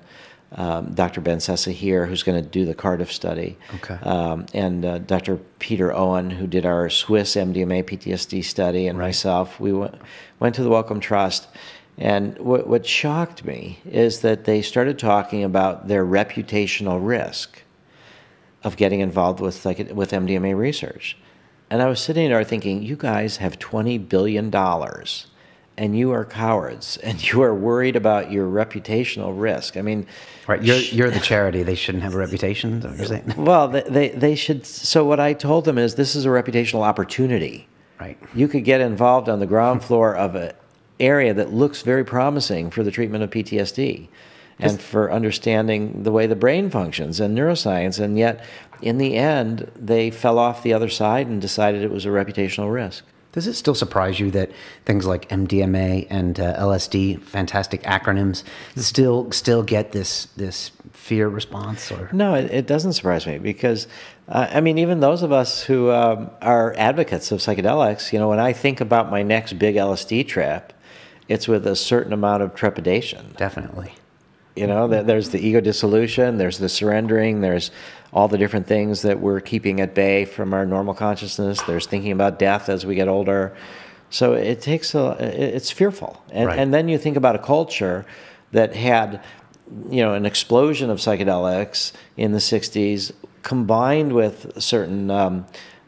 Dr. Ben Sessa here, who's going to do the Cardiff study, and Dr. Peter Owen, who did our Swiss MDMA PTSD study, and myself. We went to the Wellcome Trust, and what shocked me is that they started talking about their reputational risk of getting involved with MDMA research. And I was sitting there thinking, you guys have $20 billion, and you are cowards, and you are worried about your reputational risk. I mean... Right, you're the charity. They shouldn't have a reputation, is that what you're saying? Well, they should... So what I told them is, this is a reputational opportunity. Right. You could get involved on the ground floor of area that looks very promising for the treatment of PTSD and for understanding the way the brain functions and neuroscience, and yet in the end they fell off the other side and decided it was a reputational risk. Does it still surprise you that things like MDMA and LSD, fantastic acronyms, still get this fear response? Or No, it doesn't surprise me because, I mean, even those of us who are advocates of psychedelics, when I think about my next big LSD trip, it's with a certain amount of trepidation. Definitely. There's the ego dissolution, there's the surrendering, there's all the different things that we're keeping at bay from our normal consciousness. There's thinking about death as we get older. So it's fearful. And then you think about a culture that had, an explosion of psychedelics in the 60s combined with certain,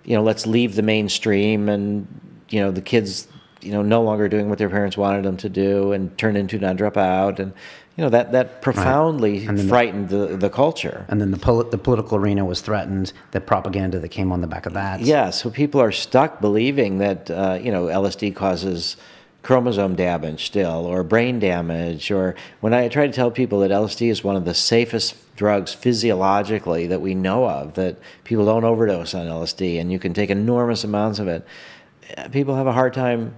let's leave the mainstream and, the kids, no longer doing what their parents wanted them to do and turn into non-drop out. And, that profoundly frightened the culture. And then the political arena was threatened, the propaganda that came on the back of that. Yeah, so people are stuck believing that, LSD causes chromosome damage still, or brain damage, or when I try to tell people that LSD is one of the safest drugs physiologically that we know of, that people don't overdose on LSD, and you can take enormous amounts of it, people have a hard time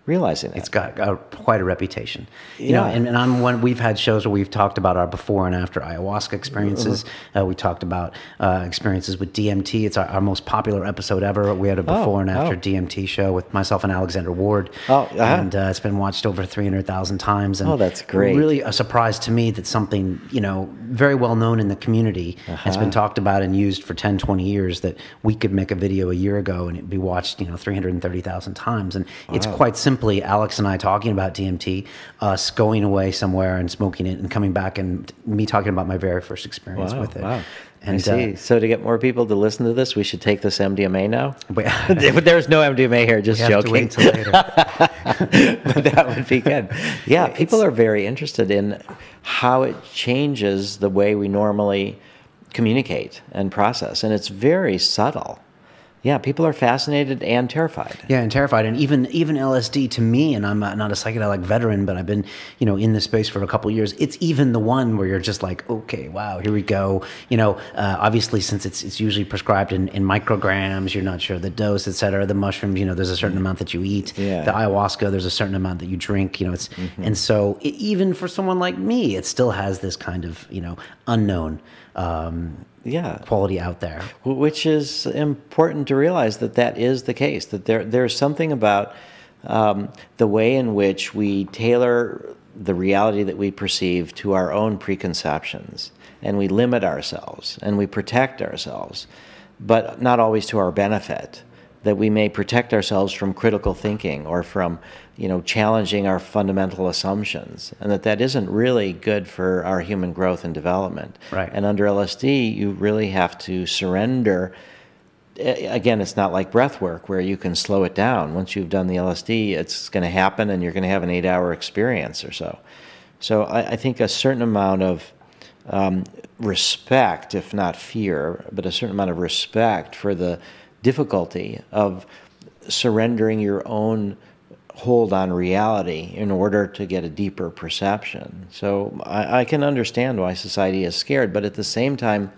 realizing that. It's got quite a reputation. And we've had shows where we've talked about our before and after ayahuasca experiences. We talked about experiences with DMT. It's our most popular episode ever. We had a before and after DMT show with myself and Alexander Ward. And it's been watched over 300,000 times. And that's great. Really a surprise to me that something, very well known in the community has been talked about and used for 10, 20 years, that we could make a video a year ago and it'd be watched, 330,000 times. And it's quite simple. Alex and I talking about DMT, us going away somewhere and smoking it and coming back, and me talking about my very first experience with it. Wow. And I see. So to get more people to listen to this, we should take this MDMA now? But there's no MDMA here, just joking. Have to wait till later. But that would be good. Yeah, people are very interested in how it changes the way we normally communicate and process, and it's very subtle. Yeah, people are fascinated and terrified. Yeah, and terrified. And even LSD, to me, and I'm not a psychedelic veteran, but I've been, in this space for a couple of years, it's even the one where you're just like, okay, wow, here we go. Obviously, since it's usually prescribed in micrograms, you're not sure the dose, et cetera. The mushrooms, there's a certain amount that you eat. Yeah. The ayahuasca, there's a certain amount that you drink. And so even for someone like me, it still has this kind of, unknown quality out there. Which is important to realize that is the case, that there's something about the way in which we tailor the reality that we perceive to our own preconceptions, and we limit ourselves, and we protect ourselves, but not always to our benefit. That we may protect ourselves from critical thinking or from, challenging our fundamental assumptions, and that isn't really good for our human growth and development. Right. And under LSD, you really have to surrender. Again, it's not like breath work where you can slow it down. Once you've done the LSD, it's going to happen, and you're going to have an 8-hour experience or so. So I think a certain amount of respect, if not fear, but a certain amount of respect for the difficulty of surrendering your own hold on reality in order to get a deeper perception. So I can understand why society is scared, but at the same time,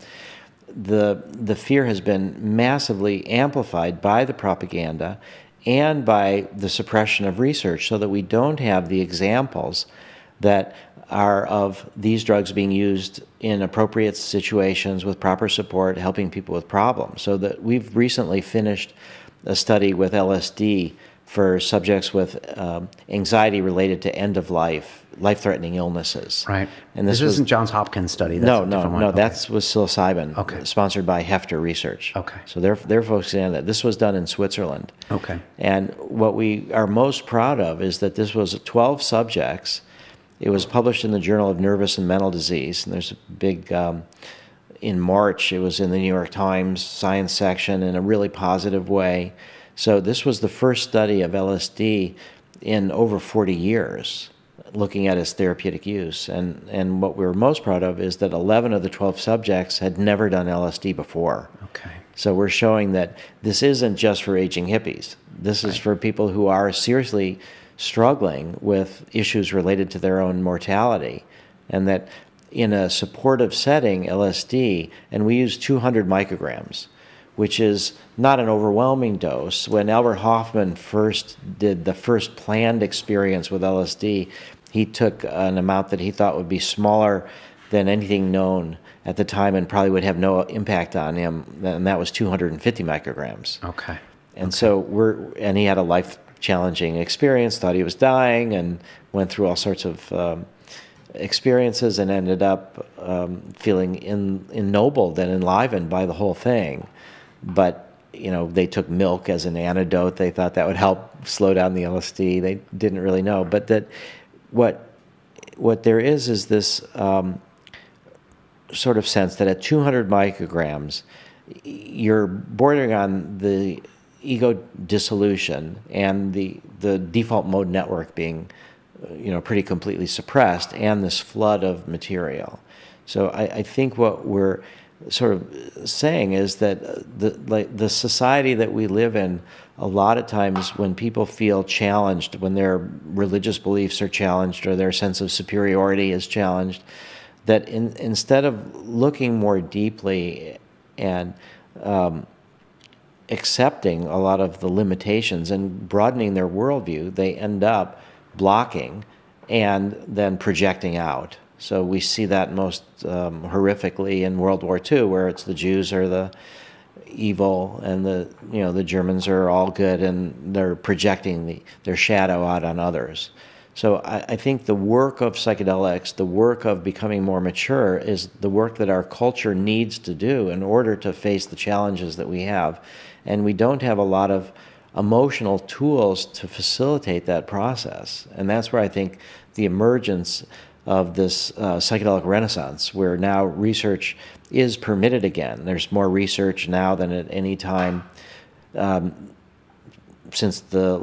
the fear has been massively amplified by the propaganda and by the suppression of research, so that we don't have the examples that are of these drugs being used in appropriate situations with proper support, helping people with problems. So that we've recently finished a study with LSD for subjects with anxiety related to end-of-life, life-threatening illnesses. Right. And this isn't Johns Hopkins study. That's no. Okay. That was psilocybin, sponsored by Hefter Research. Okay. So they're focusing on that. This was done in Switzerland. Okay. And what we are most proud of is that this was 12 subjects. It was published in the Journal of Nervous and Mental Disease, and there's a big, in March, it was in the New York Times science section in a really positive way. So this was the first study of LSD in over 40 years, looking at its therapeutic use. And what we were most proud of is that 11 of the 12 subjects had never done LSD before. Okay. So we're showing that this isn't just for aging hippies. This is for people who are seriously struggling with issues related to their own mortality, and that in a supportive setting, LSD, and we use 200 micrograms, which is not an overwhelming dose. When Albert Hoffman first did the first planned experience with LSD, he took an amount that he thought would be smaller than anything known at the time and probably would have no impact on him, and that was 250 micrograms. Okay. And so and he had a life-challenging experience, thought he was dying, and went through all sorts of experiences and ended up feeling ennobled and enlivened by the whole thing. But, you know, they took milk as an antidote. They thought that would help slow down the LSD. They didn't really know. But that what there is this sort of sense that at 200 micrograms, you're bordering on the ego dissolution and the default mode network being, you know, pretty completely suppressed, and this flood of material. So I think what we're sort of saying is that the society that we live in, a lot of times when people feel challenged, when their religious beliefs are challenged or their sense of superiority is challenged, that instead of looking more deeply and accepting a lot of the limitations and broadening their worldview, they end up blocking and then projecting out. So we see that most horrifically in World War II, where it's the Jews are the evil and the Germans are all good, and they're projecting their shadow out on others. So I think the work of psychedelics, the work of becoming more mature, is the work that our culture needs to do in order to face the challenges that we have. And we don't have a lot of emotional tools to facilitate that process. And that's where I think the emergence of this psychedelic renaissance, where now research is permitted again. There's more research now than at any time since the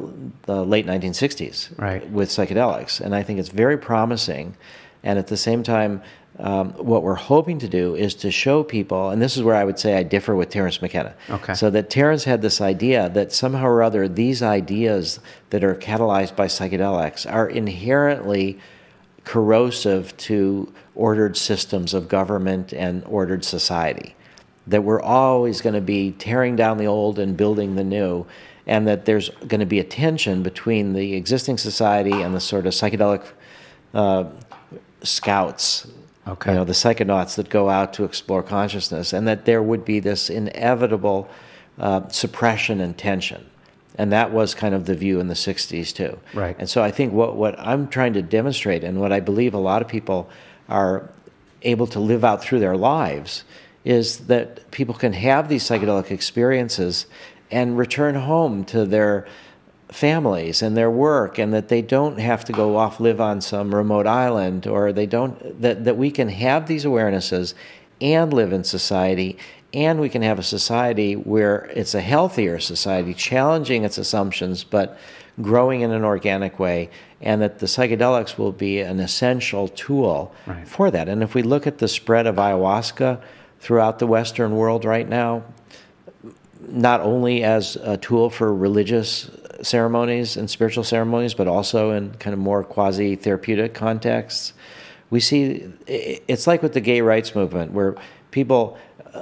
late 1960s, right, with psychedelics. And I think it's very promising. And at the same time, what we're hoping to do is to show people, and this is where I would say I differ with Terence McKenna. Okay. So that Terence had this idea that somehow or other these ideas that are catalyzed by psychedelics are inherently corrosive to ordered systems of government and ordered society. That we're always going to be tearing down the old and building the new, and that there's going to be a tension between the existing society and the sort of psychedelic scouts, okay, you know, the psychonauts that go out to explore consciousness, and that there would be this inevitable suppression and tension. And that was kind of the view in the 60s too. Right. And so I think what I'm trying to demonstrate, and what I believe a lot of people are able to live out through their lives, is that people can have these psychedelic experiences and return home to their families and their work, and that they don't have to go off live on some remote island, or they don't, that we can have these awarenesses and live in society, and we can have a society where it's a healthier society, challenging its assumptions, but growing in an organic way, and that the psychedelics will be an essential tool right, for that. And if we look at the spread of ayahuasca throughout the Western world right now, not only as a tool for religious ceremonies and spiritual ceremonies, but also in kind of more quasi-therapeutic contexts, we see it's like with the gay rights movement, where people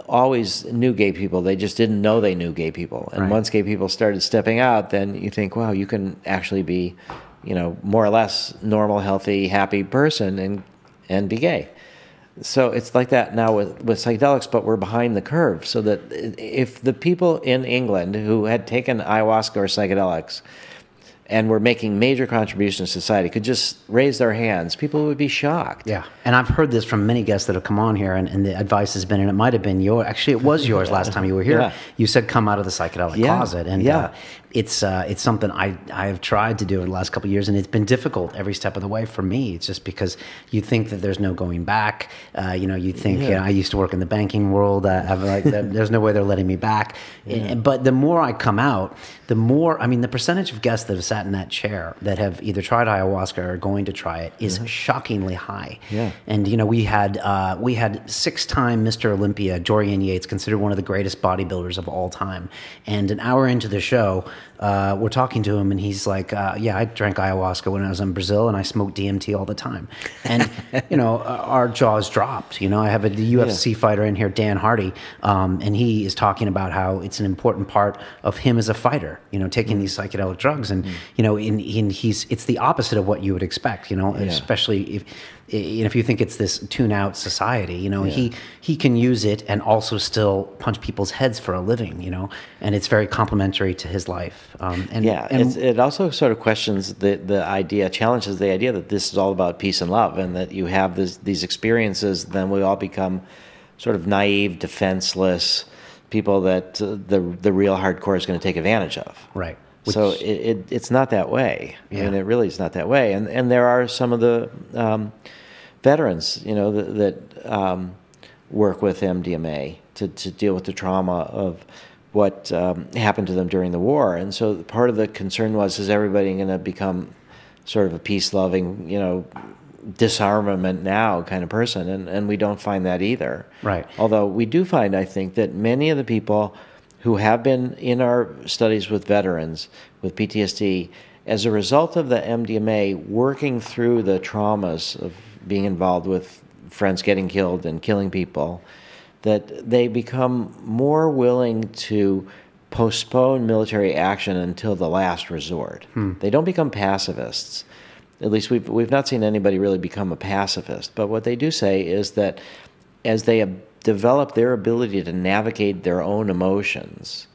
always knew gay people, they just didn't know they knew gay people. And right, once gay people started stepping out, then you think, wow, you can actually be, you know, more or less normal, healthy, happy person and be gay. So it's like that now with psychedelics, but we're behind the curve. So that if the people in England who had taken ayahuasca or psychedelics and were making major contributions to society could just raise their hands, people would be shocked. Yeah, and I've heard this from many guests that have come on here, and the advice has been, and it might have been actually it was yours last time you were here. Yeah. You said come out of the psychedelic closet, and it's something I have tried to do in the last couple of years, and it's been difficult every step of the way for me. It's just because you think that there's no going back. You think I used to work in the banking world. I'm like, there's no way they're letting me back. Yeah. But the more I come out, the more, I mean, the percentage of guests that have sat in that chair that have either tried ayahuasca or are going to try it is shockingly high. Yeah. And we had 6-time Mr. Olympia, Dorian Yates, considered one of the greatest bodybuilders of all time. And an hour into the show, we're talking to him, and he's like, yeah, I drank ayahuasca when I was in Brazil, and I smoked DMT all the time. And, our jaws dropped. I have a UFC fighter in here, Dan Hardy, and he is talking about how it's an important part of him as a fighter, taking these psychedelic drugs. And, it's the opposite of what you would expect, especially if you think it's this tune-out society, he can use it and also still punch people's heads for a living, and it's very complementary to his life. It also sort of questions the idea, challenges the idea that this is all about peace and love, and that you have these experiences, then we all become sort of naive, defenseless people that the real hardcore is going to take advantage of. Right. So it's not that way. Yeah. I mean, it really is not that way. And there are some of the veterans, that work with MDMA to deal with the trauma of what happened to them during the war. And so part of the concern was, is everybody going to become sort of a peace-loving, disarmament now kind of person? And we don't find that either. Right. Although we do find, I think, that many of the people who have been in our studies with veterans with PTSD, as a result of the MDMA working through the traumas of being involved with friends getting killed and killing people, that they become more willing to postpone military action until the last resort. They don't become pacifists. At least we've not seen anybody really become a pacifist. But what they do say is that as they develop their ability to navigate their own emotions,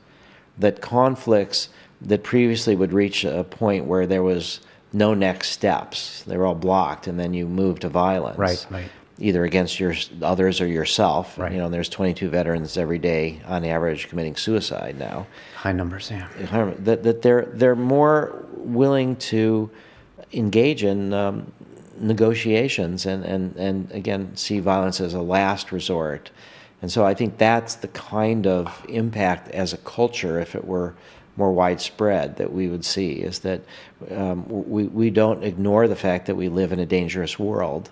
that conflicts that previously would reach a point where there was no next steps, they were all blocked, and then you move to violence. Right. Either against others or yourself. Right. There's 22 veterans every day on average committing suicide now. High numbers, yeah. That they're more willing to engage in negotiations and again see violence as a last resort. And so I think that's the kind of impact as a culture, if it were more widespread, that we would see, is that we don't ignore the fact that we live in a dangerous world,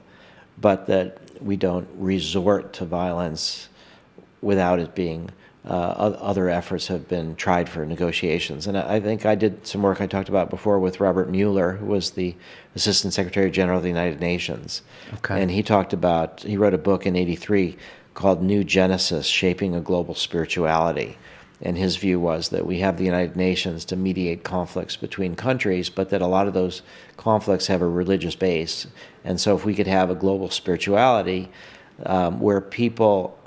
but that we don't resort to violence without it being other efforts have been tried for negotiations. And I think I did some work I talked about before with Robert Mueller, who was the Assistant Secretary General of the United Nations. Okay. And he wrote a book in '83 called New Genesis, Shaping a Global Spirituality. And his view was that we have the United Nations to mediate conflicts between countries, but that a lot of those conflicts have a religious base. And so if we could have a global spirituality where people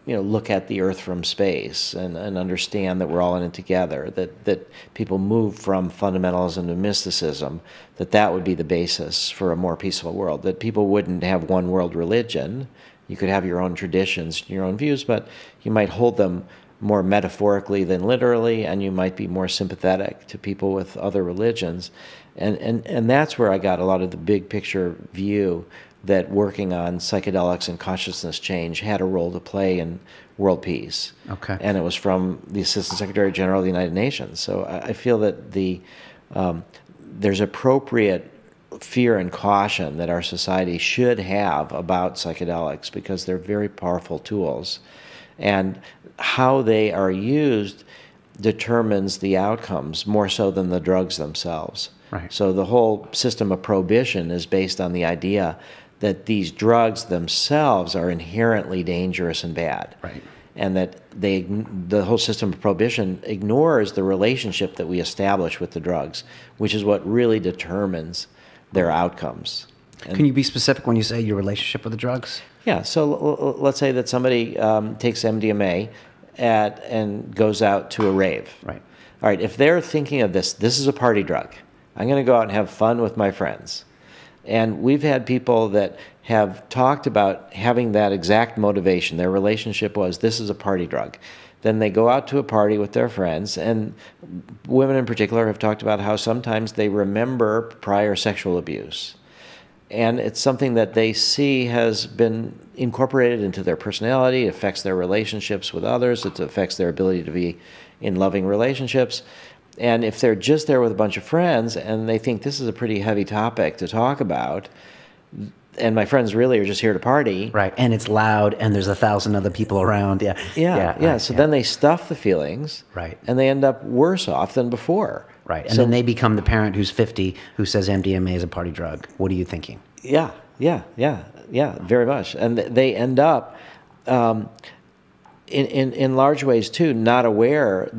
look at the earth from space and understand that we're all in it together, that people move from fundamentalism to mysticism, that would be the basis for a more peaceful world, that people wouldn't have one world religion. You could have your own traditions, your own views, but you might hold them more metaphorically than literally, and you might be more sympathetic to people with other religions. And that's where I got a lot of the big picture view that working on psychedelics and consciousness change had a role to play in world peace. Okay. And it was from the Assistant Secretary General of the United Nations. So I feel that there's appropriate fear and caution that our society should have about psychedelics, because they're very powerful tools. And how they are used determines the outcomes more so than the drugs themselves. Right. So the whole system of prohibition is based on the idea that these drugs themselves are inherently dangerous and bad. Right. And that the whole system of prohibition ignores the relationship that we establish with the drugs, which is what really determines their outcomes. And can you be specific when you say your relationship with the drugs? Yeah, so let's say that somebody takes MDMA and goes out to a rave. Right. All right, if they're thinking of this is a party drug. I'm going to go out and have fun with my friends. And we've had people that have talked about having that exact motivation. Their relationship was, this is a party drug. Then they go out to a party with their friends, and women in particular have talked about how sometimes they remember prior sexual abuse. And it's something that they see has been incorporated into their personality. It affects their relationships with others. It affects their ability to be in loving relationships. And if they're just there with a bunch of friends and they think this is a pretty heavy topic to talk about, and my friends really are just here to party. Right, and it's loud, and there's 1,000 other people around. Yeah. So then they stuff the feelings. Right. And they end up worse off than before. Right, and then they become the parent who's 50 who says MDMA is a party drug. What are you thinking? Yeah, very much. And they end up, in large ways too, not aware.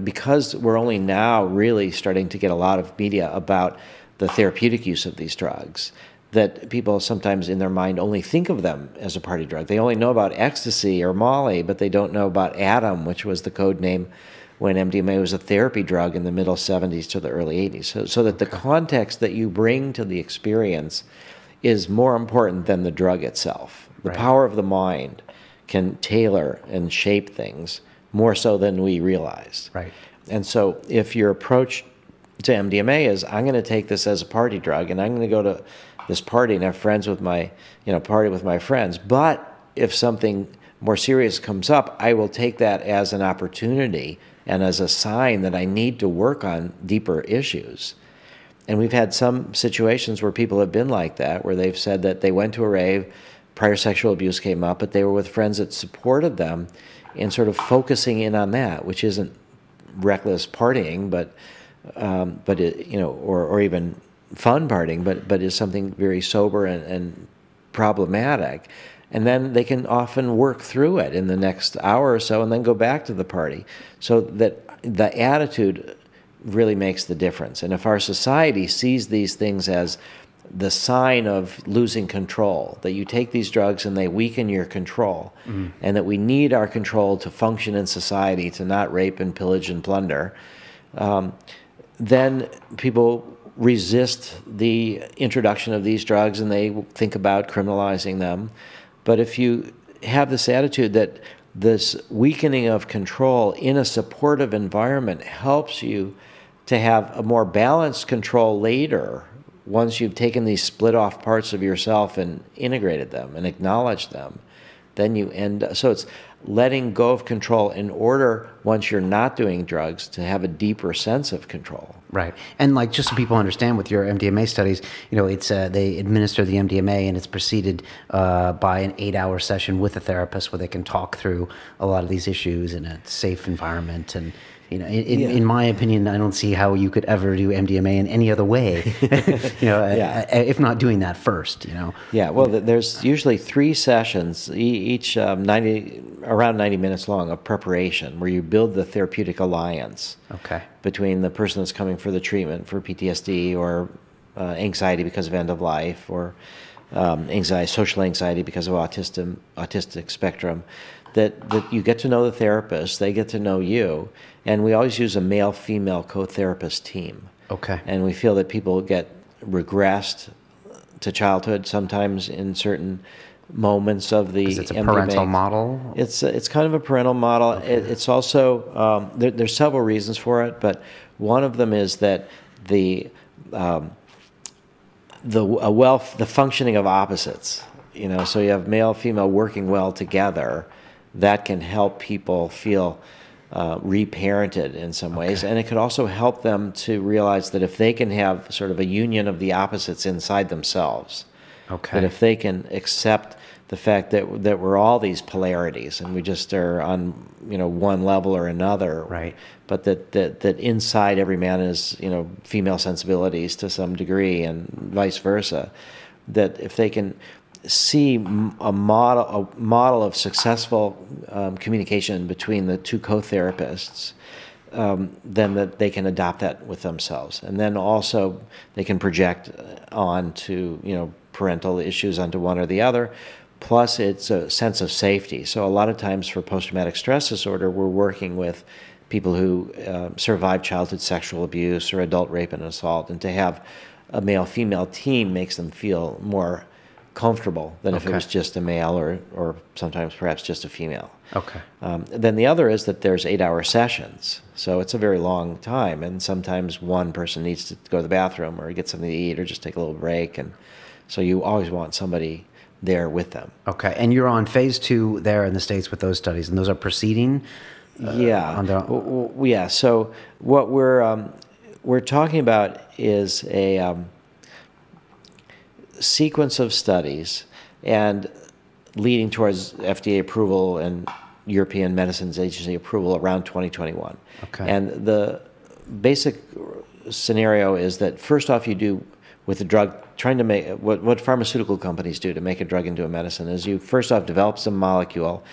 Because we're only now really starting to get a lot of media about the therapeutic use of these drugs, that people sometimes in their mind only think of them as a party drug. They only know about ecstasy or Molly, but they don't know about Adam, which was the code name when MDMA was a therapy drug in the middle 70s to the early 80s. So that the context that you bring to the experience is more important than the drug itself. The power of the mind can tailor and shape things more so than we realize. Right. And so if your approach to MDMA is, I'm going to take this as a party drug, and I'm going to go to this party and have friends with my, party with my friends, but if something more serious comes up, I will take that as an opportunity and as a sign that I need to work on deeper issues. And we've had some situations where people have been like that, where they've said that they went to a rave, prior sexual abuse came up, but they were with friends that supported them in sort of focusing in on that, which isn't reckless partying, but it, or even fun partying, but is something very sober and problematic. And then they can often work through it in the next hour or so and then go back to the party. So that the attitude really makes the difference. And if our society sees these things as the sign of losing control, that you take these drugs and they weaken your control, and that we need our control to function in society, to not rape and pillage and plunder, then people resist the introduction of these drugs and they think about criminalizing them. But if you have this attitude that this weakening of control in a supportive environment helps you to have a more balanced control later, once you've taken these split off parts of yourself and integrated them and acknowledged them, then you end up, so it's letting go of control in order, once you're not doing drugs, to have a deeper sense of control. Right. And like, just so people understand, with your MDMA studies, it's they administer the MDMA and it's preceded by an 8-hour session with a therapist where they can talk through a lot of these issues in a safe environment. And in my opinion, I don't see how you could ever do MDMA in any other way, if not doing that first, Yeah, well, there's usually 3 sessions, each around 90 minutes long, of preparation, where you build the therapeutic alliance between the person that's coming for the treatment for PTSD or anxiety because of end of life, or social anxiety because of autistic spectrum. That you get to know the therapist, they get to know you, and we always use a male-female co-therapist team. Okay. And we feel that people get regressed to childhood sometimes in certain moments of the MDMA. It's a parental model? It's kind of a parental model. Okay. It's also, there's several reasons for it, but one of them is that the functioning of opposites. So you have male, female working well together. That can help people feel reparented in some ways. And it could also help them to realize that if they can have sort of a union of the opposites inside themselves, that if they can accept the fact that we're all these polarities and we just are on one level or another, right? But that inside every man is female sensibilities to some degree and vice versa, that if they can see a model of successful communication between the 2 co-therapists, then that they can adopt that with themselves, and then also they can project onto parental issues onto one or the other. Plus, it's a sense of safety. So a lot of times for post-traumatic stress disorder, we're working with people who survived childhood sexual abuse or adult rape and assault, and to have a male-female team makes them feel more comfortable than if it was just a male or sometimes perhaps just a female. Then the other is that there's 8-hour sessions. So it's a very long time, and sometimes one person needs to go to the bathroom or get something to eat or just take a little break, and so you always want somebody there with them. And you're on phase 2 there in the States with those studies, and those are proceeding? Yeah. So what we're talking about is sequence of studies and leading towards FDA approval and European Medicines Agency approval around 2021. Okay. And the basic scenario is that first off, you do with the drug, trying to make what pharmaceutical companies do to make a drug into a medicine is you first off develop some molecule,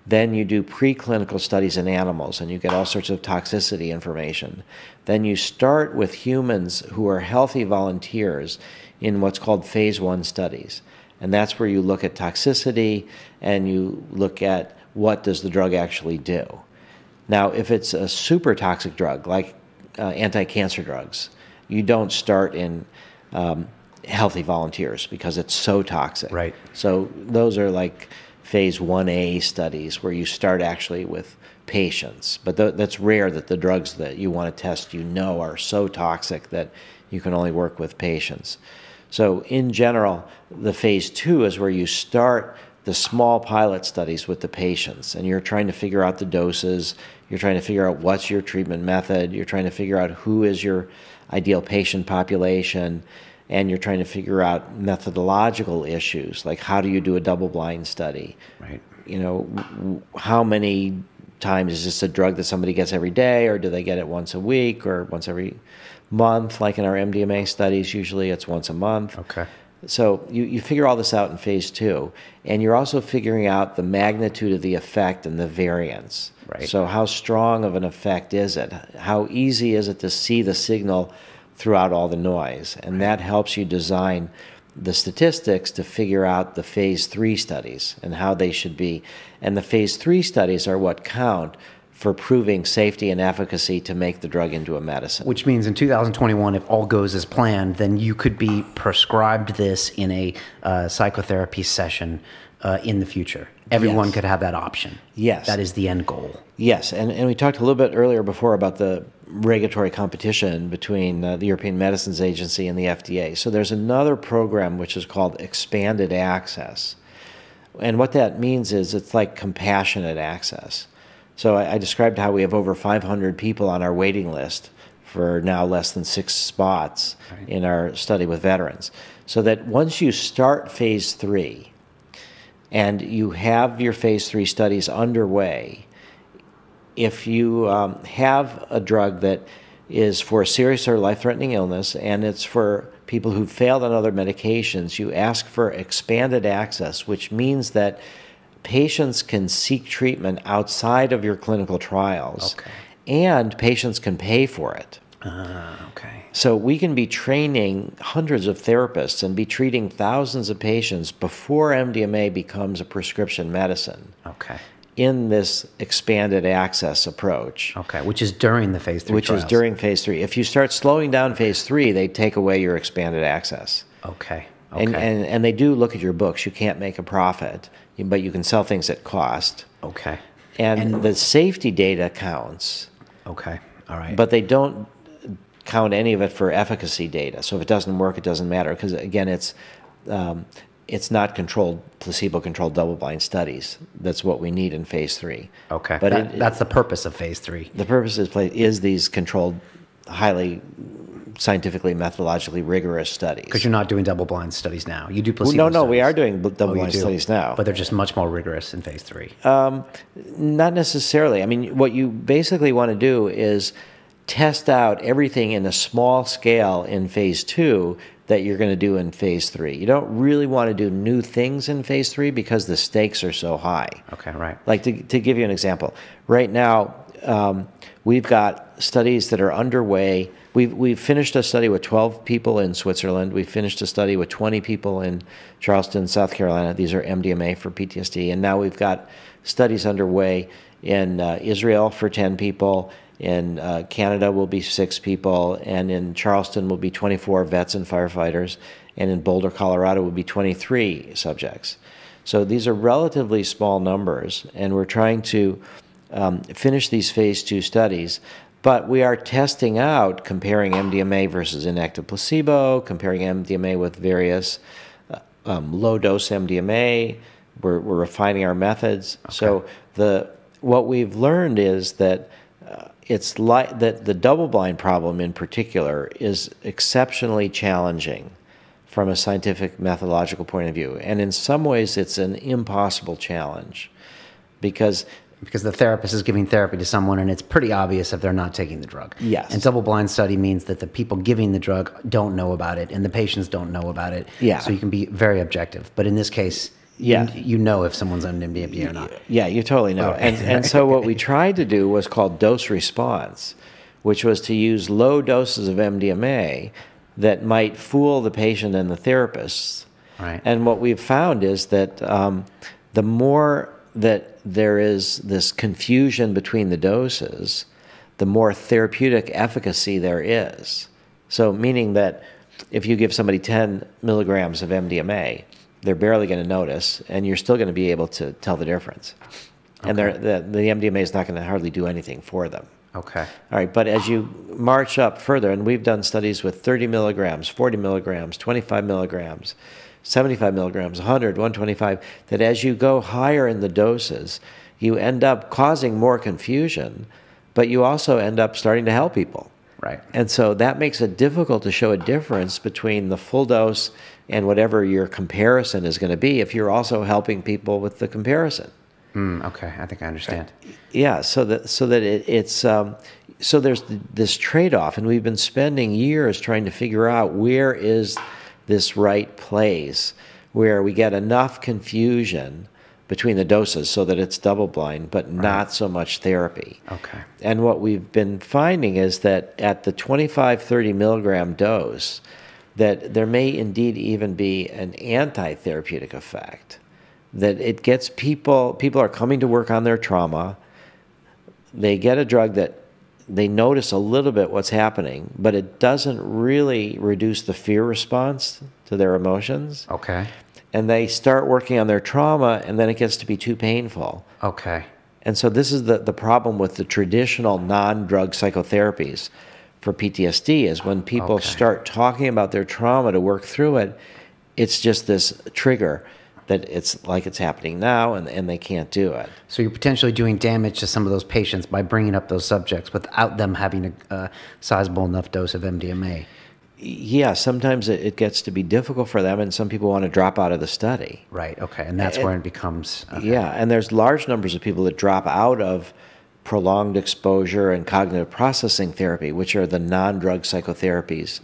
then you do preclinical studies in animals and you get all sorts of toxicity information. Then you start with humans who are healthy volunteers in what's called phase 1 studies. And that's where you look at toxicity and you look at what does the drug actually do. Now, if it's a super toxic drug, like anti-cancer drugs, you don't start in healthy volunteers because it's so toxic. Right. So those are like phase 1A studies where you start actually with patients. But that's rare that the drugs that you want to test are so toxic that you can only work with patients. So in general, the phase 2 is where you start the small pilot studies with the patients, and you're trying to figure out the doses, you're trying to figure out what's your treatment method, you're trying to figure out who is your ideal patient population, and you're trying to figure out methodological issues, like how do you do a double-blind study? Right. You know, how many times is this a drug that somebody gets every day, or do they get it once a week or once every month? Like in our MDMA studies, usually it's once a month. Okay. So you figure all this out in phase 2, and you're also figuring out the magnitude of the effect and the variance. Right. So how strong of an effect is it? How easy is it to see the signal throughout all the noise? And that helps you design the statistics to figure out the phase 3 studies and how they should be. And the phase 3 studies are what count for proving safety and efficacy to make the drug into a medicine. Which means in 2021, if all goes as planned, then you could be prescribed this in a psychotherapy session in the future. Everyone Yes. could have that option. Yes. That is the end goal. Yes, and we talked a little bit earlier before about the regulatory competition between the European Medicines Agency and the FDA. So there's another program which is called Expanded Access. And what that means is it's like compassionate access. So I described how we have over 500 people on our waiting list for now less than 6 spots in our study with veterans. So that once you start phase 3 and you have your phase 3 studies underway, if you have a drug that is for a serious or life-threatening illness and it's for people who've failed on other medications, you ask for expanded access, which means that patients can seek treatment outside of your clinical trials, and patients can pay for it. Okay. So we can be training hundreds of therapists and be treating thousands of patients before MDMA becomes a prescription medicine. Okay. In this expanded access approach. Okay, which is during the phase 3 Which trials. is during phase 3. If you start slowing down phase 3, they take away your expanded access. Okay. And they do look at your books. You can't make a profit, but you can sell things at cost. Okay. And the safety data counts. Okay. All right. But they don't count any of it for efficacy data. So if it doesn't work, it doesn't matter. Because again, it's not controlled, placebo-controlled double-blind studies. That's what we need in phase 3. Okay. But that's the purpose of phase 3. The purpose is these controlled, highly scientifically, methodologically rigorous studies. Because you're not doing double-blind studies now. You do placebo No, studies. we are doing double-blind studies now. But they're just much more rigorous in phase 3. Not necessarily. I mean, what you basically want to do is test out everything in a small scale in phase 2 that you're going to do in phase 3. You don't really want to do new things in phase 3 because the stakes are so high. Okay, right. Like to give you an example, right now we've got studies that are underway. We've finished a study with 12 people in Switzerland. We finished a study with 20 people in Charleston, South Carolina. These are MDMA for PTSD. And now we've got studies underway in Israel for 10 people. In Canada will be 6 people. And in Charleston will be 24 vets and firefighters. And in Boulder, Colorado will be 23 subjects. So these are relatively small numbers. And we're trying to finish these phase 2 studies. But we are testing out, comparing MDMA versus inactive placebo, comparing MDMA with various low-dose MDMA. We're refining our methods. Okay. So what we've learned is that it's that the double-blind problem in particular is exceptionally challenging from a scientific methodological point of view. And in some ways, it's an impossible challenge because the therapist is giving therapy to someone, and it's pretty obvious if they're not taking the drug. Yes. And double-blind study means that the people giving the drug don't know about it, and the patients don't know about it. Yeah. So you can be very objective. But in this case, you know if someone's on MDMA or not. Yeah, you totally know. And so what we tried to do was called dose response, which was to use low doses of MDMA that might fool the patient and the therapists. Right. And what we've found is that the more that there is this confusion between the doses, the more therapeutic efficacy there is. So meaning that if you give somebody 10 milligrams of MDMA, they're barely going to notice, and you're still going to be able to tell the difference. Okay. And the MDMA is not going to hardly do anything for them. Okay. All right, but as you march up further, and we've done studies with 30 milligrams, 40 milligrams, 25 milligrams, 75 milligrams, 100, 125, that as you go higher in the doses, you end up causing more confusion, but you also end up starting to help people. Right. And so that makes it difficult to show a difference between the full dose and whatever your comparison is going to be if you're also helping people with the comparison. Okay, I think I understand. Yeah, so there's this trade-off, and we've been spending years trying to figure out where is this right place where we get enough confusion between the doses so that it's double-blind, but not so much therapy. Okay. And what we've been finding is that at the 25, 30 milligram dose, that there may indeed even be an anti-therapeutic effect. That it gets people are coming to work on their trauma, they get a drug that they notice a little bit what's happening, but it doesn't really reduce the fear response to their emotions. Okay. And they start working on their trauma, and then it gets to be too painful. Okay. And so this is the problem with the traditional non-drug psychotherapies for PTSD is when people start talking about their trauma to work through it, it's just this trigger that it's like it's happening now, and they can't do it. So you're potentially doing damage to some of those patients by bringing up those subjects without them having a sizable enough dose of MDMA. Yeah, sometimes it gets to be difficult for them, and some people want to drop out of the study. Right, okay, and that's where it becomes... Okay. Yeah, and there's large numbers of people that drop out of prolonged exposure and cognitive processing therapy, which are the non-drug psychotherapies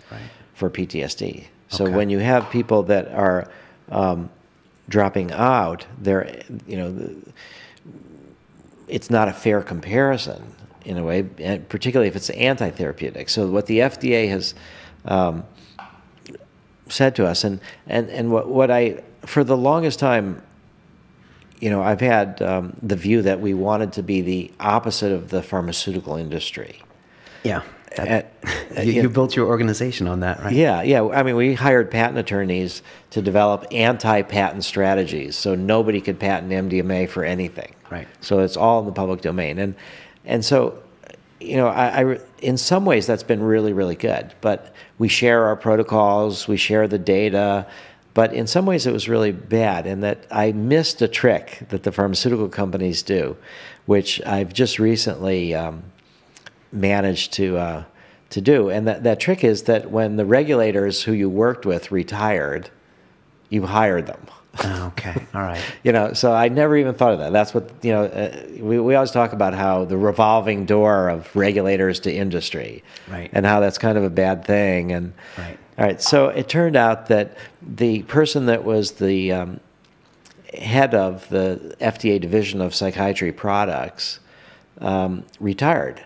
for PTSD. So when you have people that are... dropping out, it's not a fair comparison in a way, and particularly if it's anti-therapeutic. So what the FDA has said to us, and what I, for the longest time, I've had the view that we wanted to be the opposite of the pharmaceutical industry. Yeah. You built your organization on that, right? Yeah. I mean, we hired patent attorneys to develop anti-patent strategies, so nobody could patent MDMA for anything. Right. So it's all in the public domain, and so, I in some ways that's been really, really good. But we share our protocols, we share the data, but in some ways it was really bad, in that I missed a trick that the pharmaceutical companies do, which I've just recently. Managed to do, and that trick is that when the regulators who you worked with retired, you hired them. Oh, okay, all right. So I never even thought of that. That's what we always talk about, how the revolving door of regulators to industry, right? And how that's kind of a bad thing. And right. All right, so it turned out that the person that was the head of the FDA division of psychiatry products retired.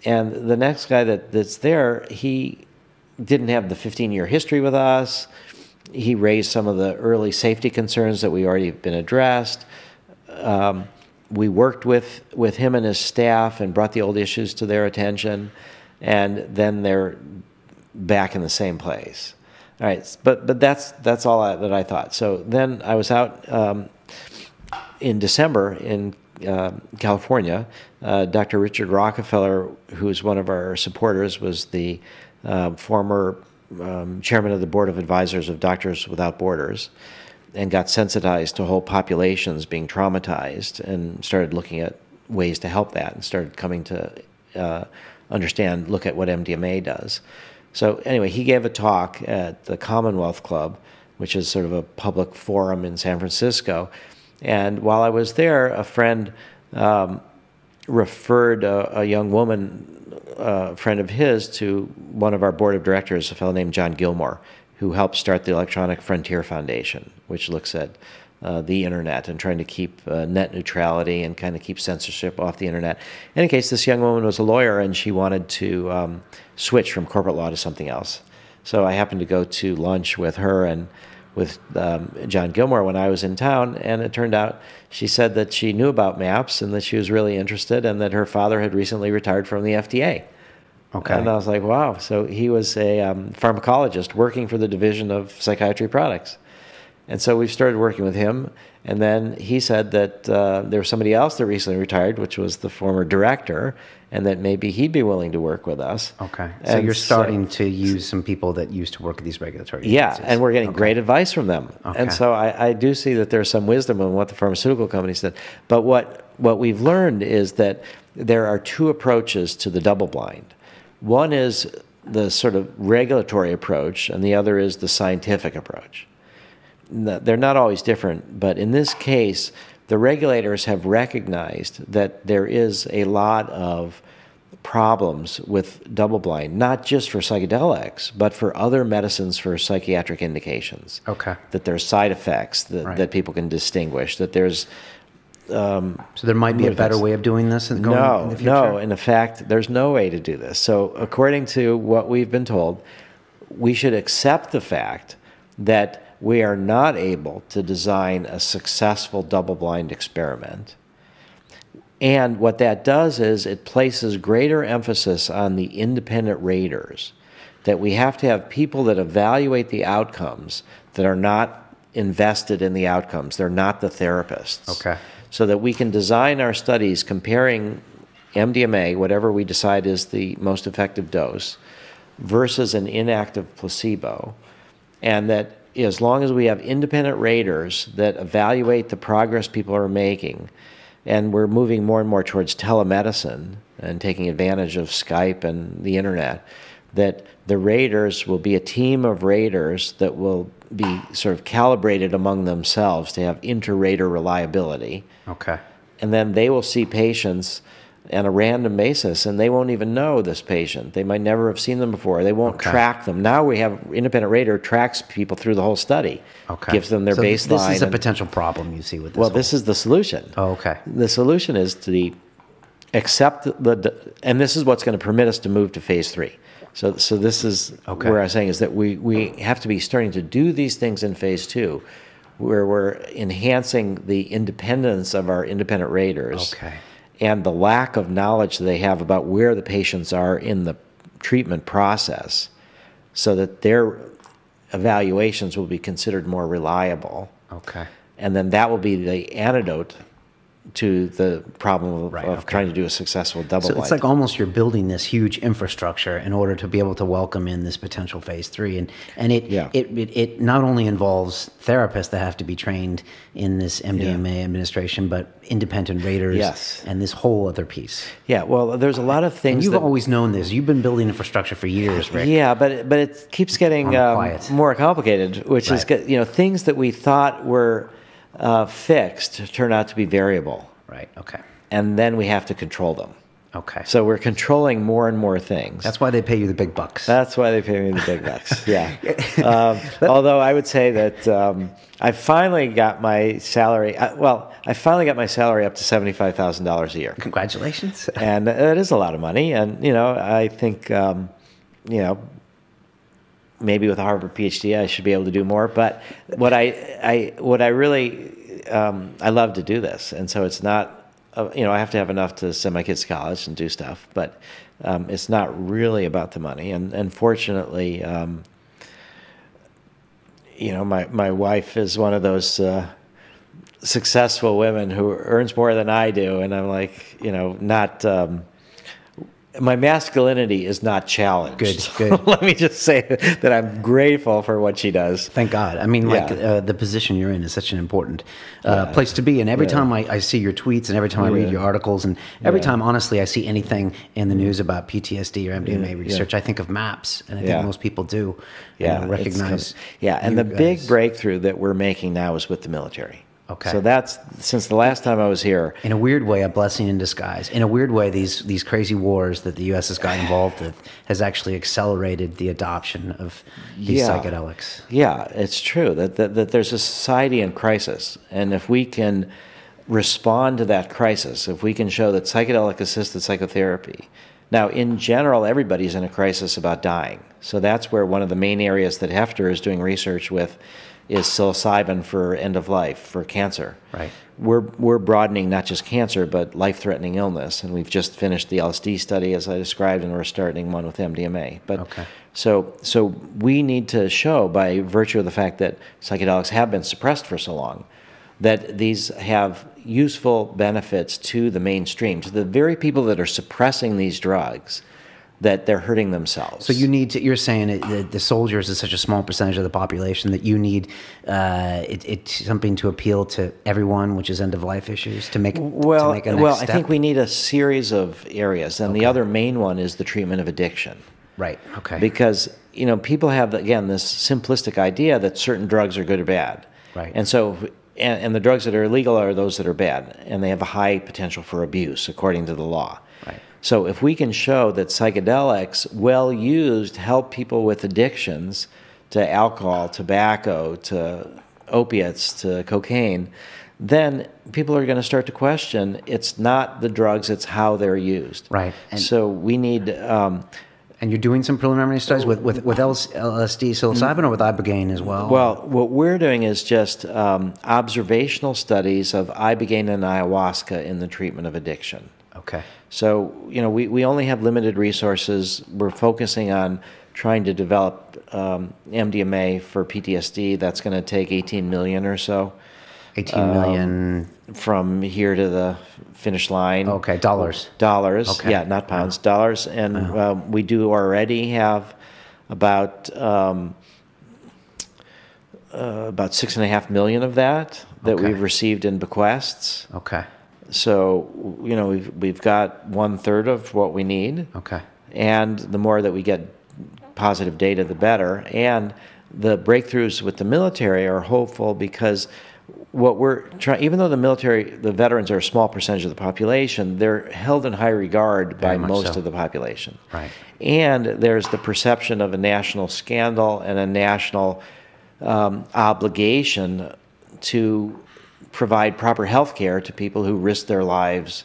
And the next guy that's there, he didn't have the 15-year history with us. He raised some of the early safety concerns that we already been addressed. We worked with him and his staff and brought the old issues to their attention, and then they're back in the same place. All right, but that's all that I thought. So then I was out in December in California. Dr. Richard Rockefeller, who's one of our supporters, was the former chairman of the board of advisors of Doctors Without Borders, and got sensitized to whole populations being traumatized, and started looking at ways to help that, and started coming to look at what MDMA does. So anyway, he gave a talk at the Commonwealth Club, which is sort of a public forum in San Francisco. And while I was there, a friend referred a young woman, a friend of his, to one of our board of directors, a fellow named John Gilmore, who helped start the Electronic Frontier Foundation, which looks at the internet and trying to keep net neutrality and kind of keep censorship off the internet. In any case, this young woman was a lawyer, and she wanted to switch from corporate law to something else. So I happened to go to lunch with her and with John Gilmore when I was in town, and it turned out she said that she knew about MAPS and that she was really interested, and that her father had recently retired from the FDA. Okay. And I was like, wow. So he was a pharmacologist working for the Division of Psychiatry Products. And so we've started working with him. And then he said that there was somebody else that recently retired, which was the former director, and that maybe he'd be willing to work with us. Okay. So you're starting to use some people that used to work at these regulatory agencies. Yeah, and we're getting great advice from them. Okay. And so I do see that there's some wisdom in what the pharmaceutical companies said. But what we've learned is that there are two approaches to the double blind. One is the sort of regulatory approach, and the other is the scientific approach. They're not always different, but in this case, the regulators have recognized that there is a lot of problems with double blind, not just for psychedelics, but for other medicines for psychiatric indications. Okay. That there's side effects that people can distinguish, that there's... so there might be a better way of doing this in the future? No, in fact, there's no way to do this. So according to what we've been told, we should accept the fact that we are not able to design a successful double-blind experiment. And what that does is it places greater emphasis on the independent raters, that we have to have people that evaluate the outcomes that are not invested in the outcomes. They're not the therapists. Okay. So that we can design our studies comparing MDMA, whatever we decide is the most effective dose, versus an inactive placebo, and that as long as we have independent raters that evaluate the progress people are making, and we're moving more and more towards telemedicine and taking advantage of Skype and the internet, that the raters will be a team of raters that will be sort of calibrated among themselves to have inter-rater reliability. Okay. And then they will see patients on a random basis, and they won't even know this patient. They might never have seen them before. They won't track them. Now we have independent rater tracks people through the whole study. Okay. Gives them their baseline. This is a potential problem you see with this. Well, this is the solution. Oh, okay. The solution is to accept and this is what's going to permit us to move to phase 3. So this is where I'm saying is that we have to be starting to do these things in phase 2, where we're enhancing the independence of our independent raters. Okay. And the lack of knowledge that they have about where the patients are in the treatment process, so that their evaluations will be considered more reliable. Okay. And then that will be the antidote to the problem of trying to do a successful double blind. So it's like almost you're building this huge infrastructure in order to be able to welcome in this potential phase 3, and it not only involves therapists that have to be trained in this MDMA administration, but independent raters and this whole other piece. Yeah, well, there's a lot of things. And you've always known this. You've been building infrastructure for years, Rick. Yeah, but it keeps getting more complicated, which is things that we thought were fixed turn out to be variable. Right, okay. And then we have to control them. Okay. So we're controlling more and more things. That's why they pay you the big bucks. That's why they pay me the big bucks, yeah. Although I would say that I finally got my salary, I finally got my salary up to $75,000 a year. Congratulations. And that is a lot of money. And, I think, maybe with a Harvard Ph.D. I should be able to do more. But what I really, I love to do this. And so it's not, I have to have enough to send my kids to college and do stuff. But it's not really about the money. And fortunately, my wife is one of those successful women who earns more than I do. And I'm like, my masculinity is not challenged. Good, good. Let me just say that I'm grateful for what she does. Thank God. I mean, like, the position you're in is such an important place to be. And every time I see your tweets, and every time I read your articles, and every time, honestly, I see anything in the news about PTSD or MDMA research, I think of MAPS, and I think most people do recognize. And the big breakthrough that we're making now is with the military. Okay. So that's, since the last time I was here. In a weird way, a blessing in disguise. In a weird way, these crazy wars that the U.S. has got involved with has actually accelerated the adoption of these psychedelics. Yeah, it's true that there's a society in crisis. And if we can respond to that crisis, if we can show that psychedelic-assisted psychotherapy. Now, in general, everybody's in a crisis about dying. So that's where one of the main areas that Hefter is doing research with is psilocybin for end of life, for cancer. Right. We're broadening not just cancer, but life-threatening illness, and we've just finished the LSD study, as I described, and we're starting one with MDMA. But so we need to show, by virtue of the fact that psychedelics have been suppressed for so long, that these have useful benefits to the mainstream, to the very people that are suppressing these drugs, that they're hurting themselves. So you need to, you're saying that the soldiers is such a small percentage of the population that you need it's something to appeal to everyone, which is end-of-life issues, to make a next step? I think we need a series of areas, and the other main one is the treatment of addiction. Right, okay. Because, people have, again, this simplistic idea that certain drugs are good or bad. Right. And so, and the drugs that are illegal are those that are bad, and they have a high potential for abuse, according to the law. Right. So if we can show that psychedelics, well used, help people with addictions to alcohol, tobacco, to opiates, to cocaine, then people are going to start to question, it's not the drugs, it's how they're used. Right. And so we need... and you're doing some preliminary studies with LSD, psilocybin, or with Ibogaine as well? Well, what we're doing is just observational studies of Ibogaine and Ayahuasca in the treatment of addiction. Okay. So, we only have limited resources. We're focusing on trying to develop MDMA for PTSD. That's going to take 18 million or so. 18 million? From here to the finish line. Okay, dollars. Dollars, okay. Yeah, not pounds, dollars. And we do already have about 6.5 million of that we've received in bequests. Okay. So, we've got 1/3 of what we need. Okay. And the more that we get positive data, the better. And the breakthroughs with the military are hopeful because what we're trying, even though the veterans are a small percentage of the population, they're held in high regard by most of the population. Right. And there's the perception of a national scandal and a national obligation to provide proper health care to people who risk their lives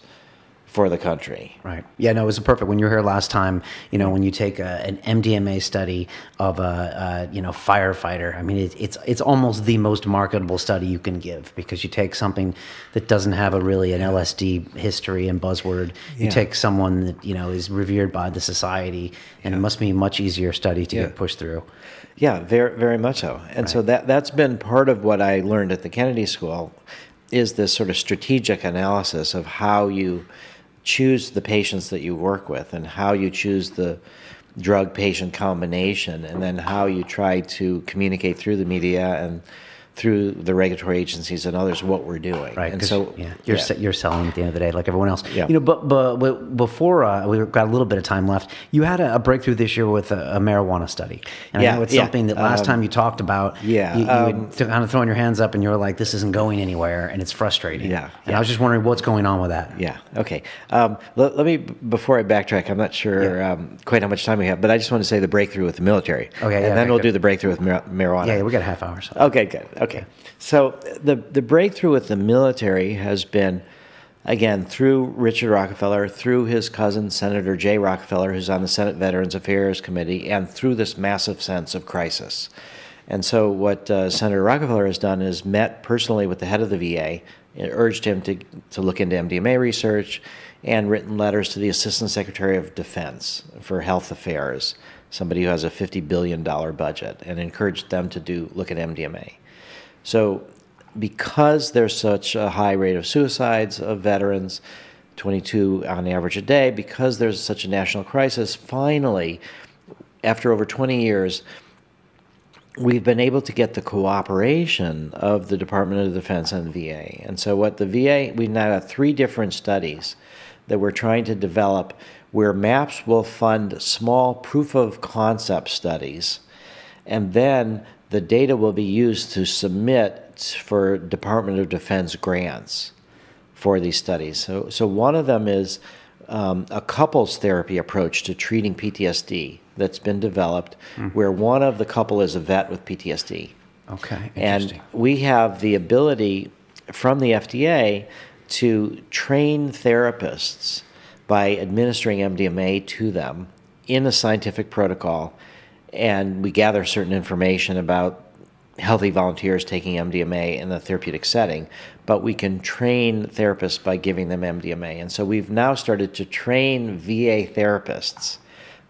for the country. Right. Yeah, no, it was perfect. When you were here last time, when you take an MDMA study of a firefighter, I mean, it's almost the most marketable study you can give, because you take something that doesn't have an LSD history and buzzword. You take someone that, is revered by the society, and it must be a much easier study to get pushed through. Yeah, very, very much so. And so that's been part of what I learned at the Kennedy School, is this sort of strategic analysis of how you choose the patients that you work with, and how you choose the drug-patient combination, and then how you try to communicate through the media and through the regulatory agencies and others what we're doing. Right. And so you're selling at the end of the day, like everyone else. Yeah. But before we've got a little bit of time left, you had a breakthrough this year with a marijuana study. And I know it's something that last time you talked about, you had kind of thrown your hands up and you were like, this isn't going anywhere, and it's frustrating. Yeah. And I was just wondering what's going on with that. Yeah. Okay. Let me, before I backtrack, I'm not sure quite how much time we have, but I just want to say the breakthrough with the military. Okay. And then we'll do the breakthrough with marijuana. Yeah, we got a half hour. So. Okay, good. Okay. So the breakthrough with the military has been, again, through Richard Rockefeller, through his cousin, Senator Jay Rockefeller, who's on the Senate Veterans Affairs Committee, and through this massive sense of crisis. And so what Senator Rockefeller has done is met personally with the head of the VA, and urged him to look into MDMA research, and written letters to the Assistant Secretary of Defense for Health Affairs, somebody who has a $50 billion budget, and encouraged them to look at MDMA. So because there's such a high rate of suicides of veterans, 22 on average a day, because there's such a national crisis. Finally, after over 20 years, we've been able to get the cooperation of the Department of Defense and the VA. And so what the VA, we've now got 3 different studies that we're trying to develop where MAPS will fund small proof of concept studies, and then the data will be used to submit for Department of Defense grants for these studies. So one of them is a couples therapy approach to treating PTSD that's been developed, where one of the couple is a vet with PTSD. Okay, and we have the ability from the FDA to train therapists by administering MDMA to them in a scientific protocol, and we gather certain information about healthy volunteers taking MDMA in the therapeutic setting, but we can train therapists by giving them MDMA. And so we've now started to train VA therapists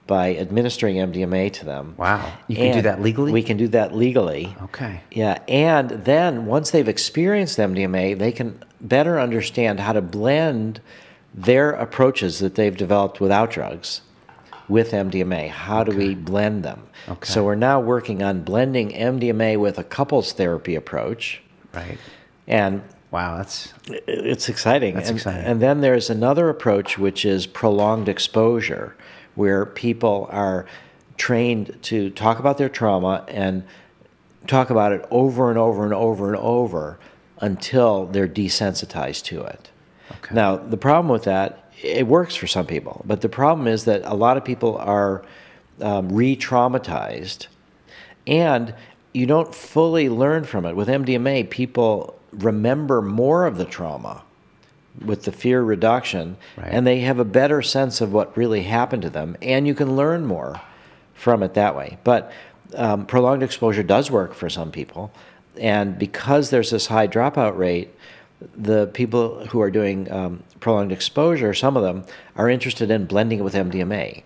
by administering MDMA to them. Wow. You can do that legally? We can do that legally. Okay. Yeah, and then once they've experienced MDMA, they can better understand how to blend their approaches that they've developed without drugs with MDMA. How do we blend them? Okay. So we're now working on blending MDMA with a couples therapy approach. Right. And wow, it's exciting. That's exciting. And then there's another approach, which is prolonged exposure, where people are trained to talk about their trauma and talk about it over and over and over and over until they're desensitized to it. Okay. Now, the problem with that, it works for some people, but the problem is that a lot of people are re-traumatized, and you don't fully learn from it. With MDMA, people remember more of the trauma with the fear reduction, and they have a better sense of what really happened to them, and you can learn more from it that way. But prolonged exposure does work for some people, and because there's this high dropout rate, the people who are doing prolonged exposure, some of them, are interested in blending it with MDMA.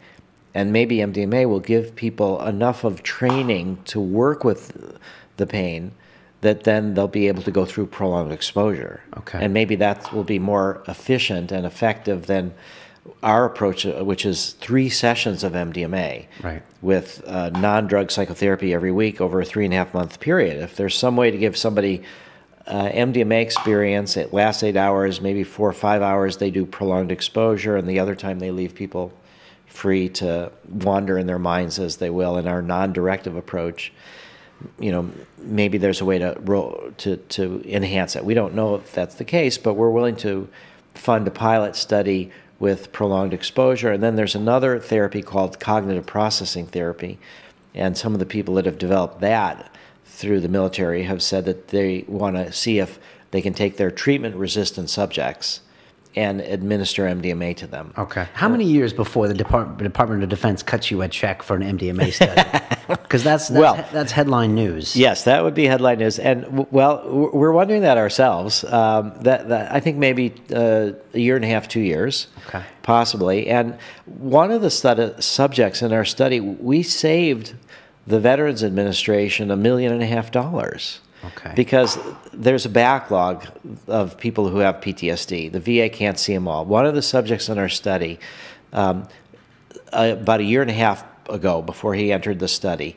And maybe MDMA will give people enough of training to work with the pain that then they'll be able to go through prolonged exposure. Okay. And maybe that will be more efficient and effective than our approach, which is 3 sessions of MDMA with non-drug psychotherapy every week over a 3.5-month period. If there's some way to give somebody MDMA experience, it lasts 8 hours, maybe 4 or 5 hours, they do prolonged exposure, and the other time they leave people free to wander in their minds as they will in our non-directive approach. You know, maybe there's a way to enhance it. We don't know if that's the case, but we're willing to fund a pilot study with prolonged exposure. And then there's another therapy called cognitive processing therapy, and some of the people that have developed that through the military have said that they want to see if they can take their treatment-resistant subjects and administer MDMA to them. Okay. How many years before the Department of Defense cuts you a check for an MDMA study? Because that's headline news. Yes, that would be headline news. And, well, we're wondering that ourselves. That I think maybe a year and a half, 2 years, possibly. And one of the subjects in our study, we saved the Veterans Administration $1.5 million. Okay. Because there's a backlog of people who have PTSD. The VA can't see them all. One of the subjects in our study, about a year and a half ago, before he entered the study,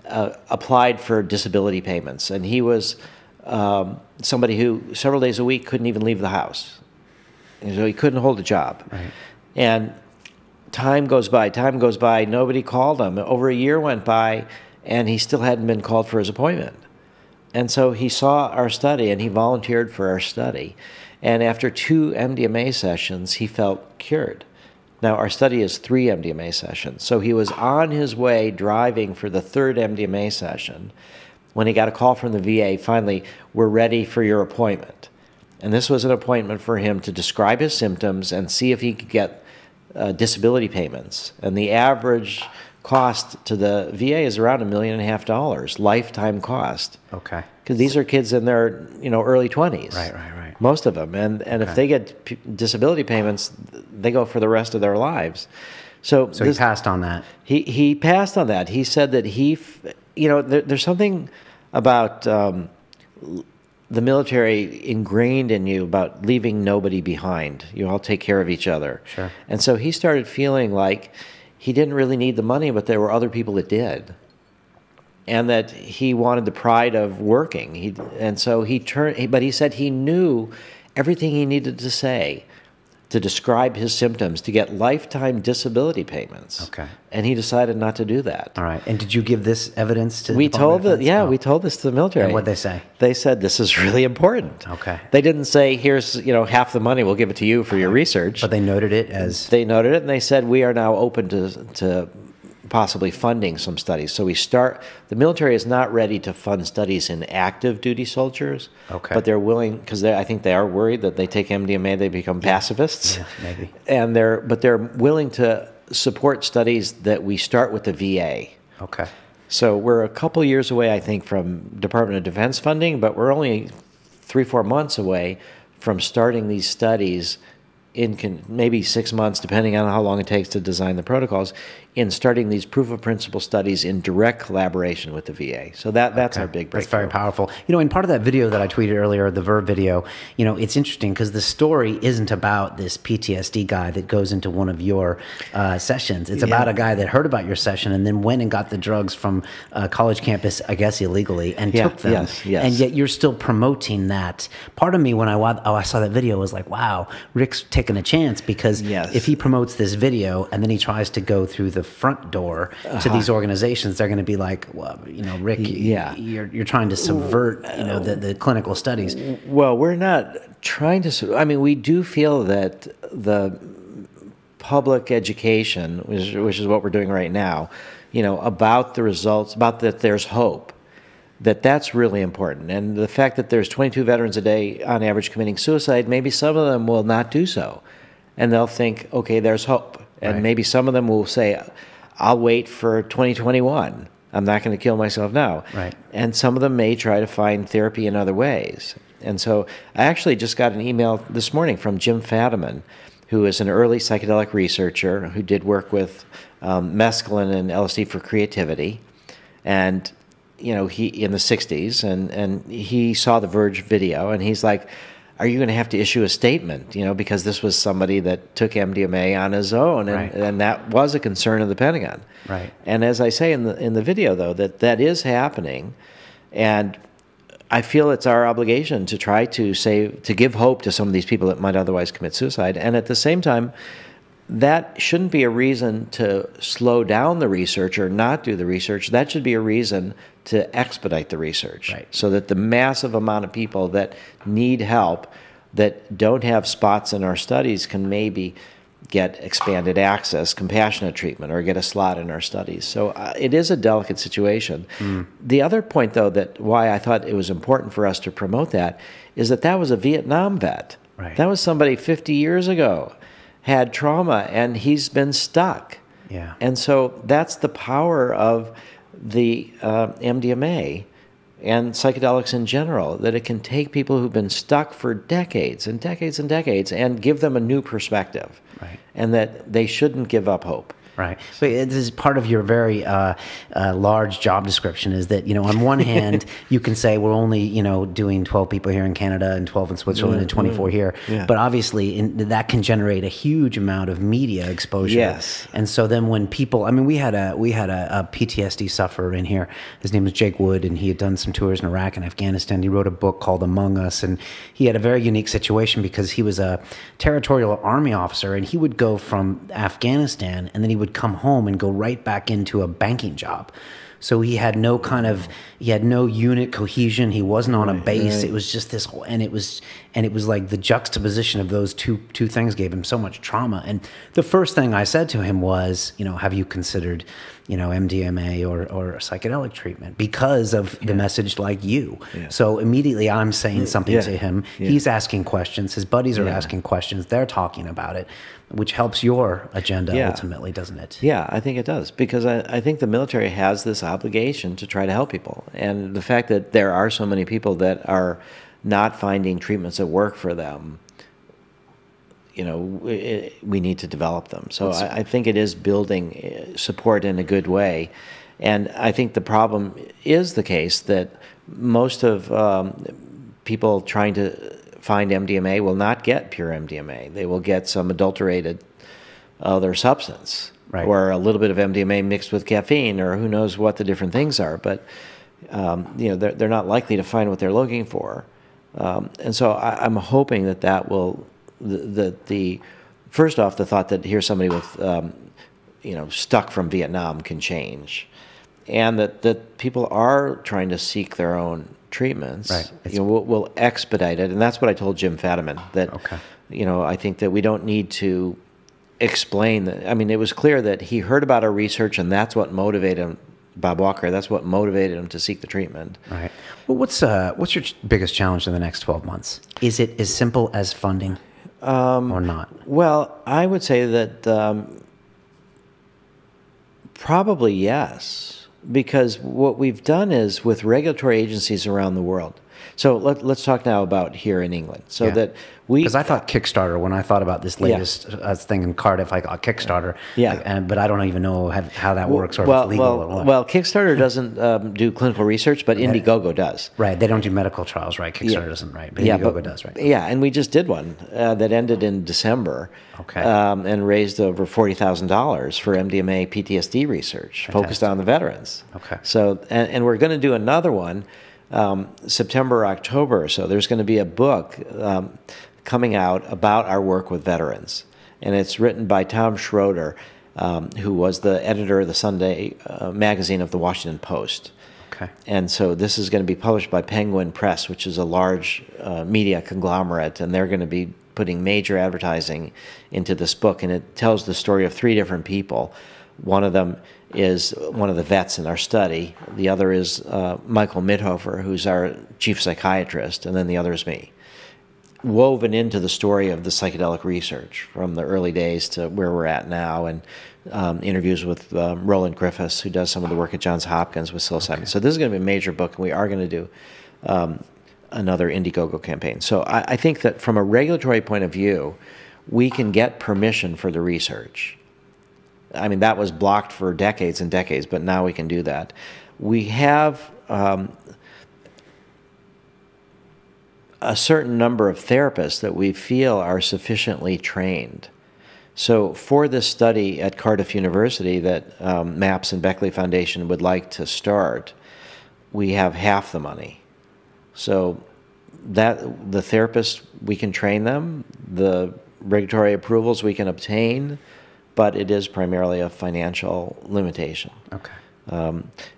applied for disability payments. And he was somebody who several days a week couldn't even leave the house. And so he couldn't hold a job. Right. And time goes by, nobody called him. Over a year went by, and he still hadn't been called for his appointment. And so he saw our study, and he volunteered for our study. And after 2 MDMA sessions, he felt cured. Now, our study is 3 MDMA sessions. So he was on his way driving for the 3rd MDMA session when he got a call from the VA, finally, we're ready for your appointment. And this was an appointment for him to describe his symptoms and see if he could get disability payments. And the average cost to the VA is around $1.5 million, lifetime cost. Okay. Because these are kids in their early 20s. Right. Most of them. And if they get disability payments, they go for the rest of their lives. So he passed on that. He passed on that. He said that there's something about the military ingrained in you about leaving nobody behind. You all take care of each other. Sure. And so he started feeling like he didn't really need the money, but there were other people that did. And that he wanted the pride of working. And so but he said he knew everything he needed to say to describe his symptoms to get lifetime disability payments. Okay. And he decided not to do that. All right. And did you give this evidence to we the Department told of Defense? we told this to the military. And what'd they say? They said this is really important. Okay. They didn't say here's half the money, we'll give it to you for your research. But they noted it as... They noted it, and they said we are now open to possibly funding some studies. So the military is not ready to fund studies in active duty soldiers. Okay. But they're willing, because I think they are worried that they take MDMA, they become pacifists. Yeah, maybe. And they're willing to support studies that we start with the VA. Okay. So we're a couple years away, I think, from Department of Defense funding, but we're only 3-4 months away from starting these studies in maybe 6 months, depending on how long it takes to design the protocols, in starting these proof of principle studies in direct collaboration with the VA. So that's our big breakthrough. That's very powerful. In part of that video that I tweeted earlier, the Verb video, it's interesting because the story isn't about this PTSD guy that goes into one of your sessions. It's about a guy that heard about your session and then went and got the drugs from a college campus, I guess illegally, and took them. Yes. And yet you're still promoting that. Part of me, when I saw that video, was like, wow, Rick's taking a chance, because if he promotes this video and then he tries to go through the front door to these organizations, they're going to be like, well, Rick, you're trying to subvert, the clinical studies. Well, we're not trying to. I mean, we do feel that the public education, which is what we're doing right now, about the results, about that there's hope, that's really important. And the fact that there's 22 veterans a day on average committing suicide, maybe some of them will not do so. And they'll think, okay, there's hope. And maybe some of them will say, I'll wait for 2021. I'm not going to kill myself now. Right. And some of them may try to find therapy in other ways. And so I actually just got an email this morning from Jim Fadiman, who is an early psychedelic researcher who did work with mescaline and LSD for creativity. And he in the 60s, and he saw the Verge video, and he's like, are you going to have to issue a statement, because this was somebody that took MDMA on his own, and that was a concern of the Pentagon. Right. And as I say in the video, though, that is happening, and I feel it's our obligation to try to give hope to some of these people that might otherwise commit suicide, and at the same time, that shouldn't be a reason to slow down the research or not do the research. That should be a reason to expedite the research, so that the massive amount of people that need help, that don't have spots in our studies, can maybe get expanded access, compassionate treatment, or get a slot in our studies. So it is a delicate situation. The other point, though, that why I thought it was important for us to promote that is that was a Vietnam vet. That was somebody 50 years ago, had trauma, and he's been stuck. Yeah. And so that's the power of the MDMA and psychedelics in general, that it can take people who've been stuck for decades and decades and decades and give them a new perspective. And that they shouldn't give up hope. Right. So this is part of your very large job description, is that, on one hand, you can say we're only, doing 12 people here in Canada and 12 in Switzerland and 24 here. Yeah. But obviously that can generate a huge amount of media exposure. Yes. And so then when people, we had a PTSD sufferer in here. His name was Jake Wood, and he had done some tours in Iraq and Afghanistan. He wrote a book called Among Us, and he had a very unique situation because he was a territorial army officer, and he would go from Afghanistan and then he would come home and go right back into a banking job. So he had no unit cohesion. He wasn't on a base. It was just this whole, and it was like the juxtaposition of those two things gave him so much trauma. And the first thing I said to him was, have you considered, MDMA or psychedelic treatment, because of the message like you. So immediately I'm saying something to him. He's asking questions. His buddies are asking questions. They're talking about it, which helps your agenda ultimately, doesn't it? Yeah, I think it does, because I think the military has this obligation to try to help people. And the fact that there are so many people that are not finding treatments that work for them, we need to develop them. So I think it is building support in a good way. And I think the problem is the case that most of people trying to find MDMA will not get pure MDMA. They will get some adulterated other substance, right, or a little bit of MDMA mixed with caffeine, or who knows what the different things are. But you know, they're not likely to find what they're looking for. And so I'm hoping that will, first off, the thought that here's somebody with, you know, stuck from Vietnam can change, and that people are trying to seek their own treatments. Right. You know, we'll expedite it, and that's what I told Jim Fadiman, that, okay, you know, I think that we don't need to explain that. I mean, it was clear that he heard about our research, and that's what motivated him. Bob Walker, that's what motivated him to seek the treatment. Right. Well, what's your biggest challenge in the next 12 months? Is it as simple as funding or not? Well, I would say that probably yes, because what we've done is with regulatory agencies around the world. So let's talk now about here in England. So that we, because I thought Kickstarter, when I thought about this latest thing in Cardiff, I got Kickstarter. But I don't even know how that works, or if it's legal or what. Well, Kickstarter doesn't do clinical research, but Indiegogo does. Right. They don't do medical trials, right? Kickstarter doesn't, right? But Indiegogo does, right? Yeah, and we just did one that ended in December. Okay. And raised over $40,000 for MDMA PTSD research, focused on the veterans. Okay. So, and we're going to do another one September, October. So there's going to be a book coming out about our work with veterans. And it's written by Tom Schroeder, who was the editor of the Sunday magazine of the Washington Post. Okay. And so this is going to be published by Penguin Press, which is a large media conglomerate, and they're going to be putting major advertising into this book. And it tells the story of 3 different people. One of them is one of the vets in our study. The other is Michael Mithofer, who's our chief psychiatrist, and then the other is me. Woven into the story of the psychedelic research from the early days to where we're at now, and interviews with Roland Griffiths, who does some of the work at Johns Hopkins with psilocybin. Okay. So this is going to be a major book, and we are going to do another Indiegogo campaign. So I think that from a regulatory point of view, we can get permission for the research. I mean, that was blocked for decades and decades, but now we can do that. We have a certain number of therapists that we feel are sufficiently trained. So for this study at Cardiff University that MAPS and Beckley Foundation would like to start, we have half the money. So that the therapists, we can train them, the regulatory approvals we can obtain, but it is primarily a financial limitation. Okay.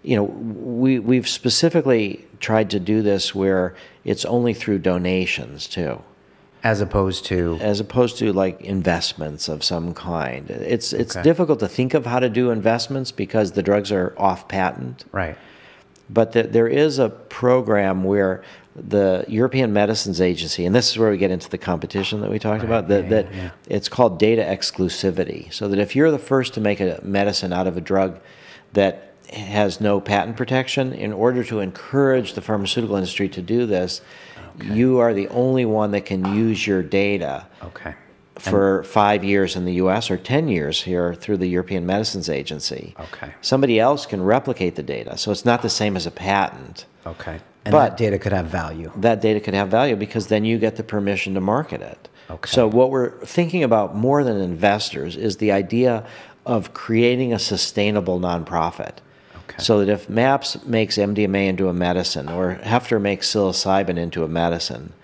You know, we've specifically tried to do this where it's only through donations too. As opposed to like investments of some kind. It's difficult to think of how to do investments because the drugs are off patent. Right. But there is a program where the European Medicines Agency, and this is where we get into the competition that we talked about, it's called data exclusivity. So that if you're the first to make a medicine out of a drug that has no patent protection, in order to encourage the pharmaceutical industry to do this, you are the only one that can use your data for 5 years in the U.S. or 10 years here through the European Medicines Agency. Okay. Somebody else can replicate the data, so it's not the same as a patent. Okay. And that data could have value. That data could have value because then you get the permission to market it. Okay. So what we're thinking about more than investors is the idea of creating a sustainable nonprofit. Okay. So that if MAPS makes MDMA into a medicine or Hefter makes psilocybin into a medicine,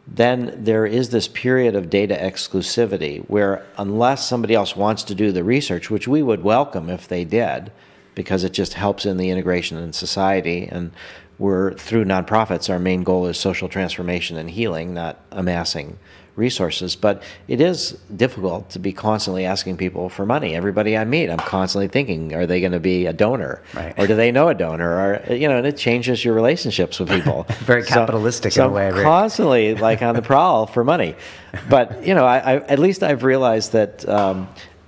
then there is this period of data exclusivity where unless somebody else wants to do the research, which we would welcome if they did, because it just helps in the integration in society, and we're through nonprofits, our main goal is social transformation and healing, not amassing resources. But it is difficult to be constantly asking people for money. Everybody I meet, I'm constantly thinking, are they going to be a donor? Right. Or do they know a donor? Or, you know, and it changes your relationships with people. Very capitalistic in a way. I'm constantly like on the prowl for money. But, you know, I at least I've realized that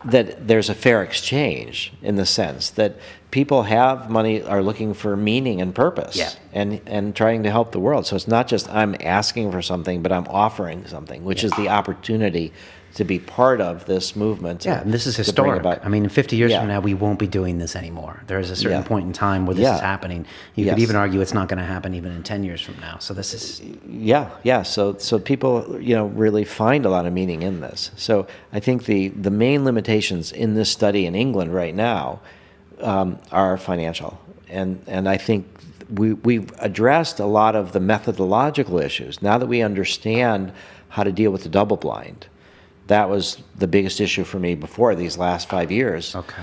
that there's a fair exchange in the sense that people have money, are looking for meaning and purpose, and trying to help the world. So it's not just I'm asking for something, but I'm offering something, which is the opportunity to be part of this movement. Yeah, and this is historic. I mean, in 50 years Yeah. from now, we won't be doing this anymore. There is a certain Yeah. point in time where this Yeah. is happening. You Yes. could even argue it's not going to happen even in 10 years from now. So this is... Yeah. So people, really find a lot of meaning in this. So I think the main limitations in this study in England right now are financial, and I think we've addressed a lot of the methodological issues. Now that we understand how to deal with the double blind, that was the biggest issue for me before these last 5 years. Okay.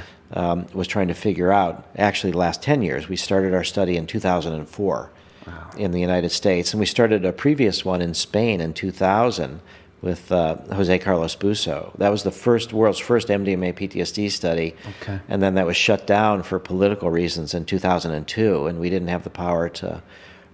Was trying to figure out, actually the last 10 years. We started our study in 2004 in the United States, and we started a previous one in Spain in 2000 with Jose Carlos Busso. That was the world's first MDMA PTSD study, Okay. and then that was shut down for political reasons in 2002, and we didn't have the power to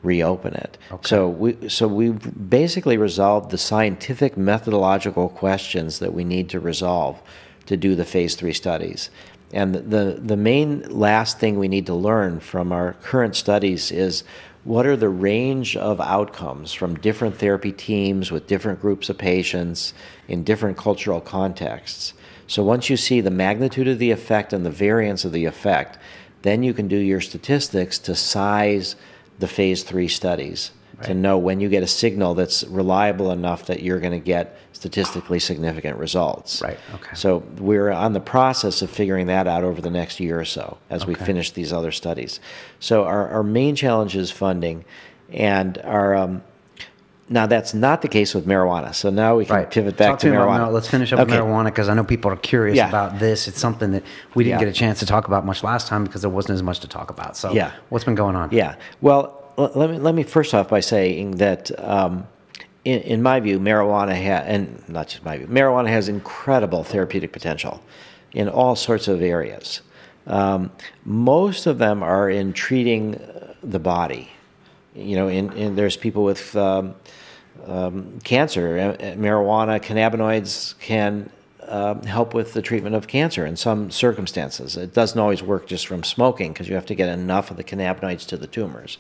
reopen it. Okay. So we basically resolved the scientific methodological questions that we need to resolve to do the phase 3 studies. And the main last thing we need to learn from our current studies is what are the range of outcomes from different therapy teams with different groups of patients in different cultural contexts. So once you see the magnitude of the effect and the variance of the effect, then you can do your statistics to size the phase 3 studies, to know when you get a signal that's reliable enough that you're going to get statistically significant results. Right, okay. So we're on the process of figuring that out over the next year or so as we finish these other studies. So our main challenge is funding, and our now that's not the case with marijuana. So now we can pivot back Talk to me marijuana. about, let's finish up with marijuana, because I know people are curious Yeah. about this. It's something that we didn't Yeah. get a chance to talk about much last time because there wasn't as much to talk about. So Yeah. what's been going on? Yeah. Well, let me first off by saying that in my view, marijuana and not just my view, marijuana has incredible therapeutic potential in all sorts of areas. Most of them are in treating the body. There's people with cancer. Marijuana cannabinoids can help with the treatment of cancer in some circumstances. It doesn't always work just from smoking because you have to get enough of the cannabinoids to the tumors.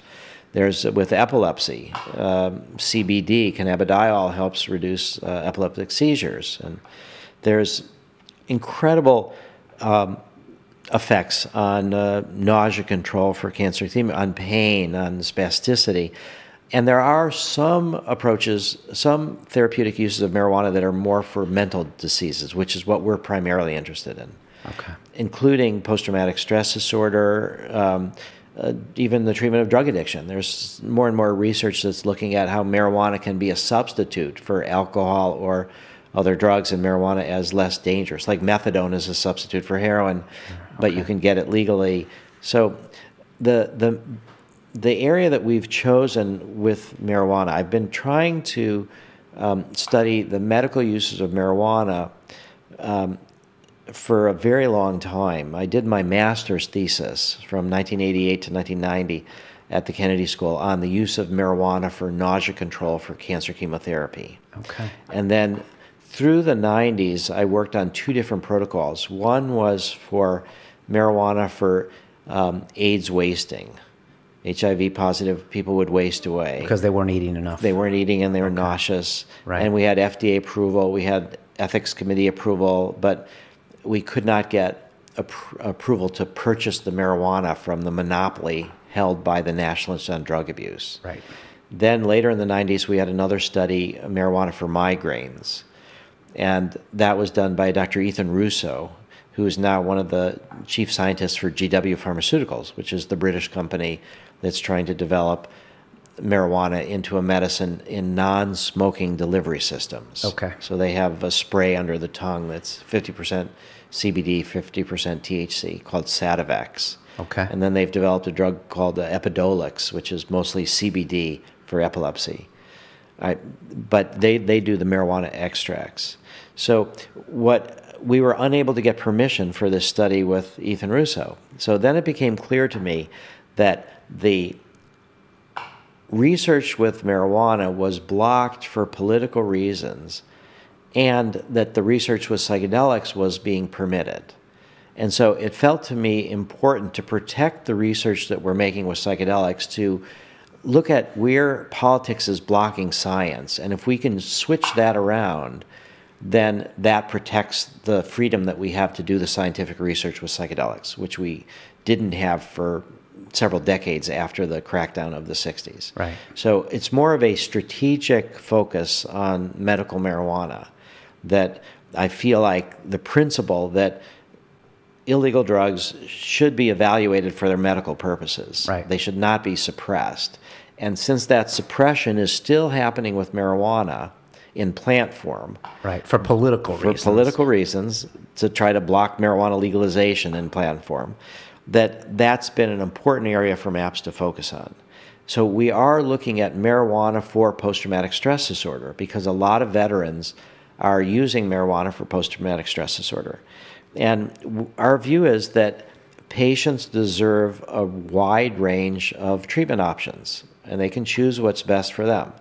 There's with epilepsy, CBD, cannabidiol helps reduce epileptic seizures, and there's incredible effects on nausea control for cancer, on pain, on spasticity. And there are some approaches, some therapeutic uses of marijuana that are more for mental diseases, which is what we're primarily interested in, including post-traumatic stress disorder, even the treatment of drug addiction. There's more and more research that's looking at how marijuana can be a substitute for alcohol or other drugs, and marijuana as less dangerous. Like methadone is a substitute for heroin, but you can get it legally. So the area that we've chosen with marijuana, I've been trying to study the medical uses of marijuana for a very long time. I did my master's thesis from 1988 to 1990 at the Kennedy School on the use of marijuana for nausea control for cancer chemotherapy. Okay. And then through the 90s, I worked on 2 different protocols. One was for marijuana for AIDS wasting. HIV positive people would waste away. Because they weren't eating enough. They weren't eating and they were nauseous. Right. And we had FDA approval, we had ethics committee approval, but we could not get approval to purchase the marijuana from the monopoly held by the National Institute on Drug Abuse. Right. Then later in the 90s, we had another study, marijuana for migraines. And that was done by Dr. Ethan Russo, who is now one of the chief scientists for GW Pharmaceuticals, which is the British company that's trying to develop marijuana into a medicine in non-smoking delivery systems. Okay. So they have a spray under the tongue that's 50% CBD, 50% THC, called Sativex. Okay. And then they've developed a drug called Epidiolex, which is mostly CBD for epilepsy. But they do the marijuana extracts. So we were unable to get permission for this study with Ethan Russo. So then it became clear to me that the research with marijuana was blocked for political reasons, and that the research with psychedelics was being permitted. And so it felt to me important to protect the research that we're making with psychedelics, to look at where politics is blocking science. And if we can switch that around, then that protects the freedom that we have to do the scientific research with psychedelics, which we didn't have for several decades after the crackdown of the 60s. Right. So it's more of a strategic focus on medical marijuana, that I feel like the principle that illegal drugs should be evaluated for their medical purposes. Right. They should not be suppressed. And since that suppression is still happening with marijuana in plant form. Right, for political reasons. For political reasons, to try to block marijuana legalization in plant form, that's been an important area for MAPS to focus on. So we are looking at marijuana for post-traumatic stress disorder, because a lot of veterans are using marijuana for post-traumatic stress disorder. And our view is that patients deserve a wide range of treatment options, and they can choose what's best for them.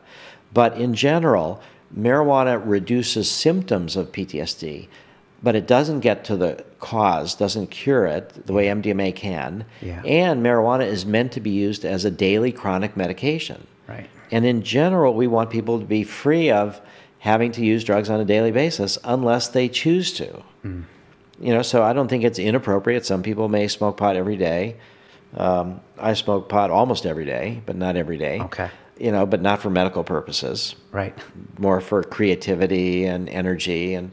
But in general, marijuana reduces symptoms of PTSD, but it doesn't get to the cause, doesn't cure it the way MDMA can. Yeah. And marijuana is meant to be used as a daily chronic medication. Right. And in general, we want people to be free of having to use drugs on a daily basis unless they choose to. Mm. You know, so I don't think it's inappropriate. Some people may smoke pot every day. I smoke pot almost every day, but not every day. Okay. You know, but not for medical purposes. Right. More for creativity and energy. And,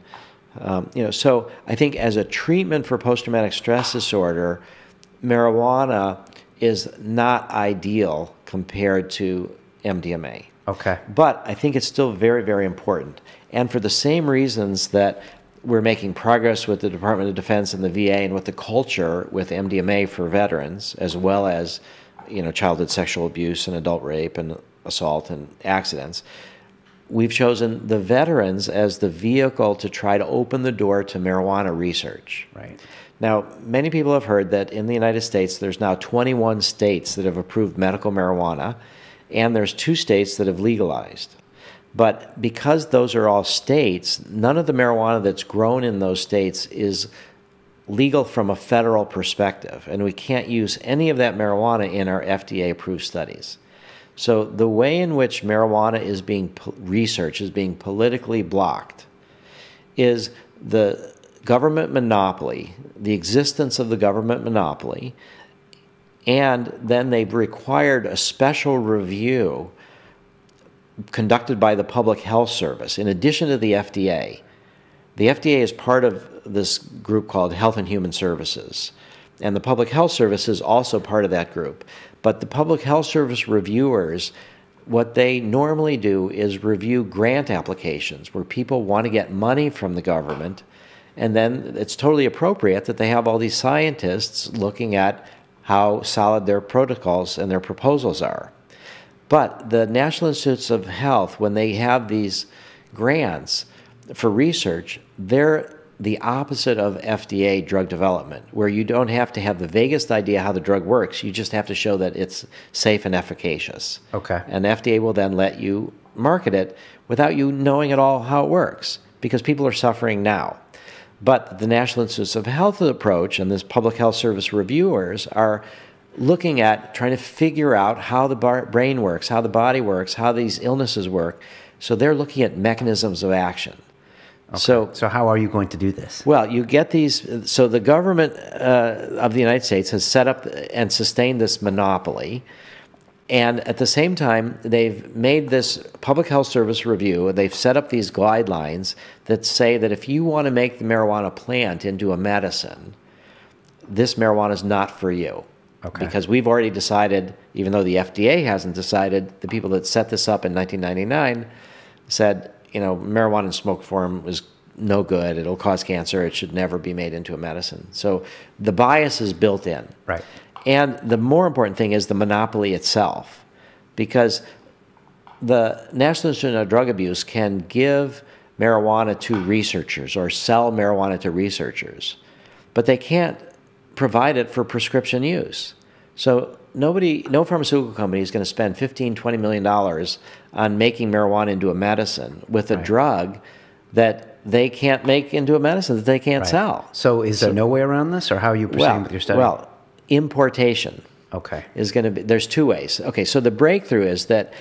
you know, so I think as a treatment for post-traumatic stress disorder, marijuana is not ideal compared to MDMA. Okay. But I think it's still very, very important. And for the same reasons that we're making progress with the Department of Defense and the VA and with the culture with MDMA for veterans, as well as, you know, childhood sexual abuse and adult rape and assault and accidents, we've chosen the veterans as the vehicle to try to open the door to marijuana research. Right. Now, many people have heard that in the United States, there's now 21 states that have approved medical marijuana, and there's 2 states that have legalized. But because those are all states, none of the marijuana that's grown in those states is legal from a federal perspective, and we can't use any of that marijuana in our FDA-approved studies. So the way in which marijuana is being researched, is being politically blocked, is the government monopoly, the existence of the government monopoly, and then they've required a special review conducted by the Public Health Service, in addition to the FDA. The FDA is part of this group called Health and Human Services, and the Public Health Service is also part of that group. But the Public Health Service reviewers, what they normally do is review grant applications where people want to get money from the government, and then it's totally appropriate that they have all these scientists looking at how solid their protocols and their proposals are. But the National Institutes of Health, when they have these grants for research, they're the opposite of FDA drug development, where you don't have to have the vaguest idea how the drug works. You just have to show that it's safe and efficacious. Okay. And FDA will then let you market it without you knowing at all how it works, because people are suffering now. But the National Institutes of Health approach and this Public Health Service reviewers are looking at trying to figure out how the brain works, how the body works, how these illnesses work. So they're looking at mechanisms of action. Okay. So how are you going to do this? Well, you get these. So the government of the United States has set up and sustained this monopoly. And at the same time, they've made this Public Health Service review. They've set up these guidelines that say that if you want to make the marijuana plant into a medicine, this marijuana is not for you. Okay. Because we've already decided, even though the FDA hasn't decided, the people that set this up in 1999 said, you know, marijuana in smoke form is no good. It'll cause cancer. It should never be made into a medicine. So the bias is built in. Right. And the more important thing is the monopoly itself, because the National Institute of Drug Abuse can give marijuana to researchers or sell marijuana to researchers, but they can't provide it for prescription use. So no pharmaceutical company is going to spend $15, $20 million on making marijuana into a medicine with a drug that they can't make into a medicine, that they can't sell. So is there no way around this, or how are you proceeding with your study? Well, importation is going to be, there's 2 ways. Okay, so the breakthrough is that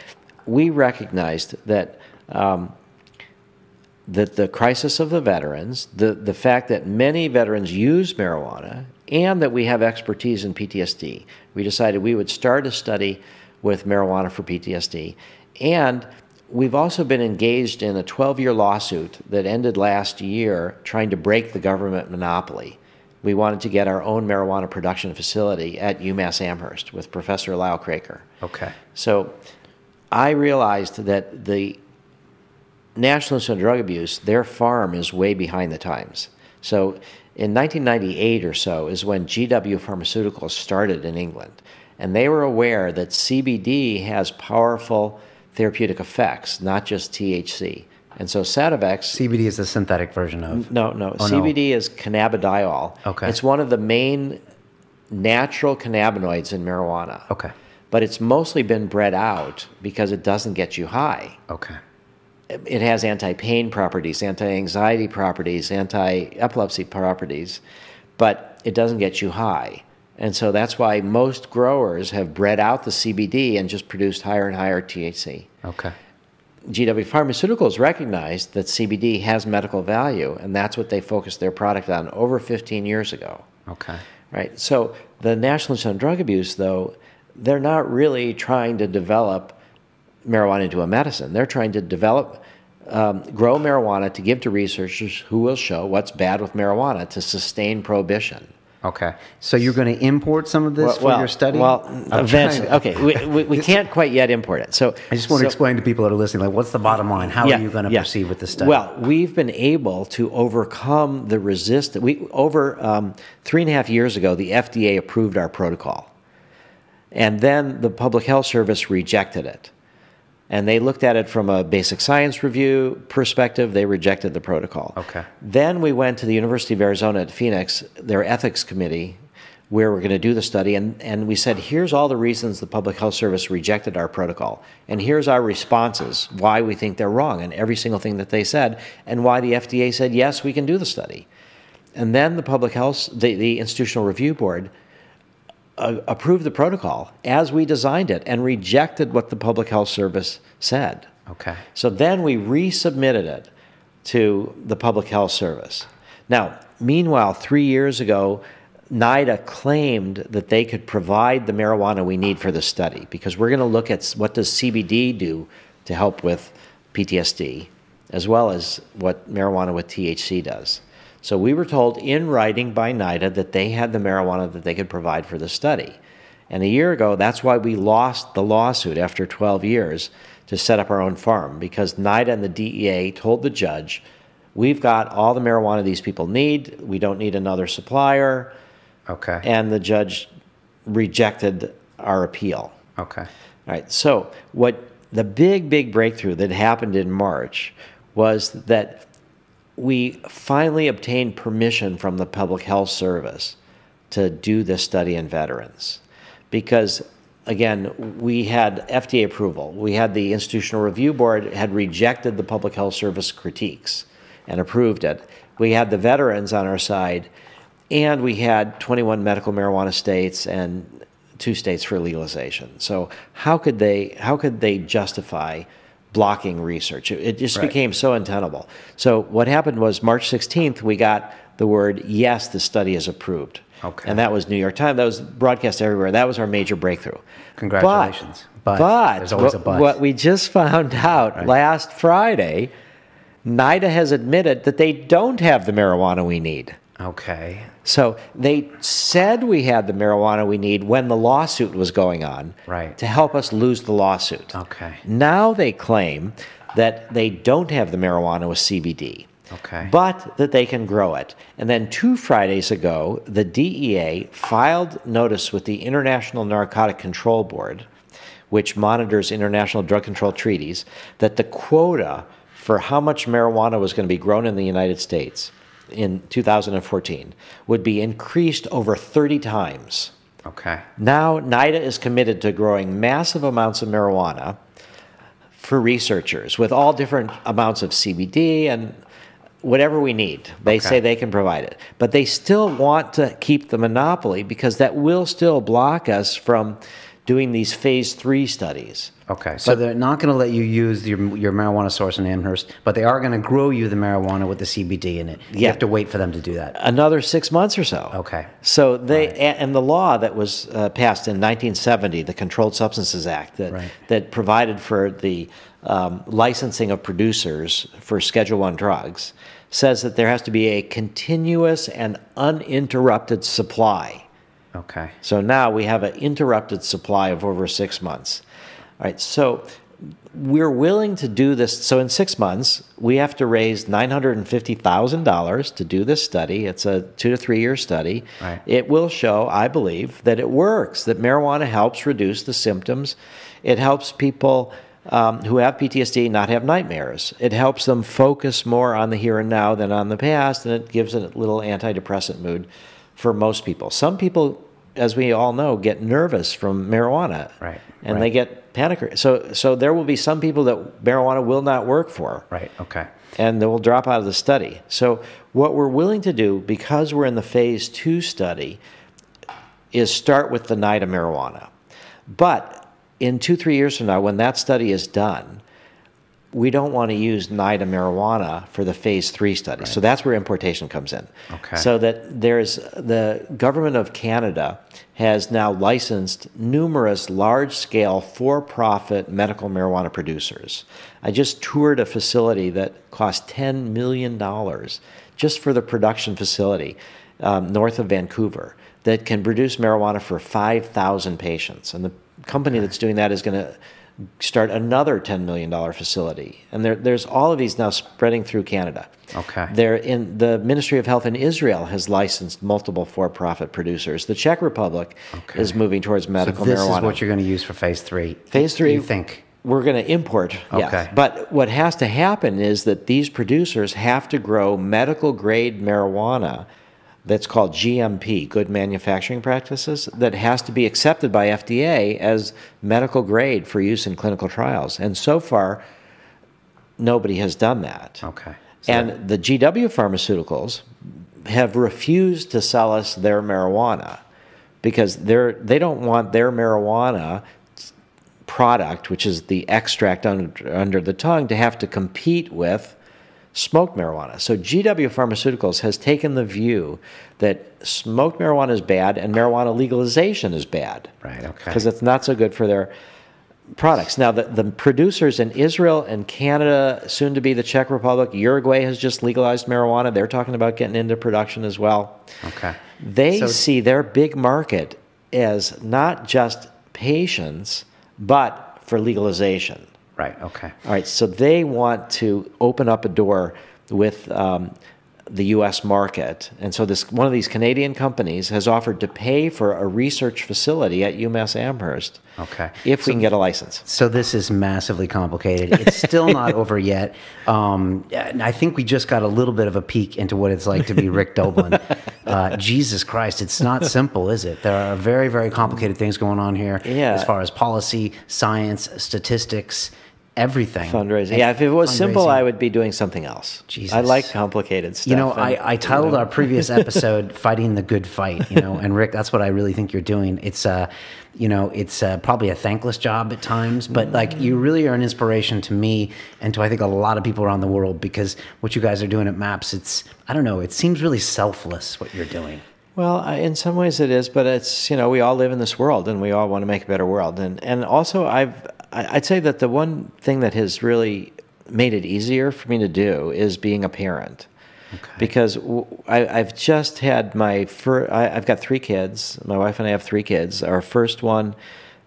we recognized that that the crisis of the veterans, the fact that many veterans use marijuana, and that we have expertise in PTSD, we decided we would start a study with marijuana for PTSD. And we've also been engaged in a 12-year lawsuit that ended last year trying to break the government monopoly. We wanted to get our own marijuana production facility at UMass Amherst with Professor Lyle Craker. Okay. So I realized that the National Institute on Drug Abuse, their farm is way behind the times. So in 1998 or so is when GW Pharmaceuticals started in England. And they were aware that CBD has powerful therapeutic effects, not just THC. And so Sativex... CBD is a synthetic version of... No. Oh, CBD no. is cannabidiol. Okay. It's one of the main natural cannabinoids in marijuana. Okay. But it's mostly been bred out because it doesn't get you high. Okay. It has anti-pain properties, anti-anxiety properties, anti-epilepsy properties, but it doesn't get you high. And so that's why most growers have bred out the CBD and just produced higher and higher THC. Okay. GW Pharmaceuticals recognized that CBD has medical value, and that's what they focused their product on over 15 years ago. Okay. Right. So the National Institute on Drug Abuse, though, they're not really trying to develop marijuana into a medicine. They're trying to develop, grow marijuana to give to researchers who will show what's bad with marijuana to sustain prohibition. Okay. So you're going to import some of this for your study? Well, eventually. Okay. We can't quite yet import it. So I just want to explain to people that are listening, like, what's the bottom line? How are you going to proceed with the study? Well, we've been able to overcome the resistance. Over 3.5 years ago, the FDA approved our protocol. And then the Public Health Service rejected it. And they looked at it from a basic science review perspective. They rejected the protocol. Okay. Then we went to the University of Arizona at Phoenix, their ethics committee, where we're going to do the study. And we said, here's all the reasons the Public Health Service rejected our protocol. And here's our responses, why we think they're wrong, and every single thing that they said, and why the FDA said, yes, we can do the study. And then the Public Health, the Institutional Review Board, approved the protocol as we designed it and rejected what the Public Health Service said. Okay. So then we resubmitted it to the Public Health Service. Now, meanwhile, 3 years ago, NIDA claimed that they could provide the marijuana we need for the study, because we're going to look at what does CBD do to help with PTSD, as well as what marijuana with THC does. So we were told in writing by NIDA that they had the marijuana that they could provide for the study. And a year ago, that's why we lost the lawsuit after 12 years to set up our own farm, because NIDA and the DEA told the judge, we've got all the marijuana these people need, we don't need another supplier. Okay. And the judge rejected our appeal. Okay. All right. So what the big breakthrough that happened in March was that we finally obtained permission from the Public Health Service to do this study in veterans. Because, again, we had FDA approval. We had the Institutional Review Board had rejected the Public Health Service critiques and approved it. We had the veterans on our side, and we had 21 medical marijuana states and 2 states for legalization. So how could they justify blocking research? It just became so untenable. So what happened was March 16th, we got the word, yes, the study is approved. Okay. And that was New York Times. That was broadcast everywhere. That was our major breakthrough. Congratulations. But there's always a but. What we just found out last Friday, NIDA has admitted that they don't have the marijuana we need. Okay. So they said we had the marijuana we need when the lawsuit was going on, right, to help us lose the lawsuit. Okay. Now they claim that they don't have the marijuana with CBD, okay, but that they can grow it. And then 2 Fridays ago, the DEA filed notice with the International Narcotic Control Board, which monitors international drug control treaties, that the quota for how much marijuana was going to be grown in the United States in 2014 would be increased over 30 times. Okay. Now NIDA is committed to growing massive amounts of marijuana for researchers with all different amounts of CBD and whatever we need. They say they can provide it. But they still want to keep the monopoly because that will still block us from doing these phase 3 studies. Okay, so they're not going to let you use your marijuana source in Amherst, but they are going to grow you the marijuana with the CBD in it. You have to wait for them to do that. Another 6 months or so. Okay. So and the law that was passed in 1970, the Controlled Substances Act, that provided for the licensing of producers for Schedule I drugs, says that there has to be a continuous and uninterrupted supply. Okay. So now we have an interrupted supply of over 6 months. All right, so we're willing to do this. So in 6 months, we have to raise $950,000 to do this study. It's a 2 to 3 year study. Right. It will show, I believe, that it works, that marijuana helps reduce the symptoms. It helps people who have PTSD not have nightmares. It helps them focus more on the here and now than on the past, and it gives a little antidepressant mood for most people. Some people, as we all know, get nervous from marijuana. Right. And they get panic. So there will be some people that marijuana will not work for. Right, okay. And they will drop out of the study. So what we're willing to do, because we're in the phase 2 study, is start with the night of marijuana. But in 2-3 years from now, when that study is done, we don't want to use night of marijuana for the phase 3 study. Right. So that's where importation comes in. Okay. So that the government of Canada has now licensed numerous large-scale for-profit medical marijuana producers. I just toured a facility that cost $10 million just for the production facility north of Vancouver that can produce marijuana for 5,000 patients. And the company that's doing that is going to start another $10 million facility. And there's all of these now spreading through Canada. Okay. The Ministry of Health in Israel has licensed multiple for-profit producers. The Czech Republic is moving towards medical marijuana. So this is what you're going to use for phase 3? Phase 3, you think? We're going to import, yes. Okay. But what has to happen is that these producers have to grow medical-grade marijuana that's called GMP, Good Manufacturing Practices, that has to be accepted by FDA as medical grade for use in clinical trials. And so far, nobody has done that. Okay. And the GW Pharmaceuticals have refused to sell us their marijuana because they don't want their marijuana product, which is the extract under the tongue, to have to compete with smoked marijuana. So GW Pharmaceuticals has taken the view that smoked marijuana is bad and marijuana legalization is bad. Right, okay. Because it's not so good for their products. Now, the producers in Israel and Canada, soon to be the Czech Republic, Uruguay has just legalized marijuana. They're talking about getting into production as well. Okay. They see their big market as not just patients, but for legalization. Right, okay. All right, so they want to open up a door with the U.S. market. And so one of these Canadian companies has offered to pay for a research facility at UMass Amherst if we can get a license. So this is massively complicated. It's still not over yet. I think we just got a little bit of a peek into what it's like to be Rick Doblin. Jesus Christ, it's not simple, is it? There are very, very complicated things going on here as far as policy, science, statistics, everything. Fundraising. Yeah, if it was simple, I would be doing something else. Jesus. I like complicated stuff. You know, I titled our previous episode "Fighting the Good Fight." You know, and Rick, that's what I really think you're doing. It's it's probably a thankless job at times, but like you really are an inspiration to me and to I think a lot of people around the world, because what you guys are doing at MAPS, I don't know, it seems really selfless what you're doing. Well, in some ways it is, but it's, we all live in this world and we all want to make a better world. And also I'd say that the one thing that has really made it easier for me to do is being a parent. Okay. Because I've just had I've got 3 kids. My wife and I have 3 kids. Our first one,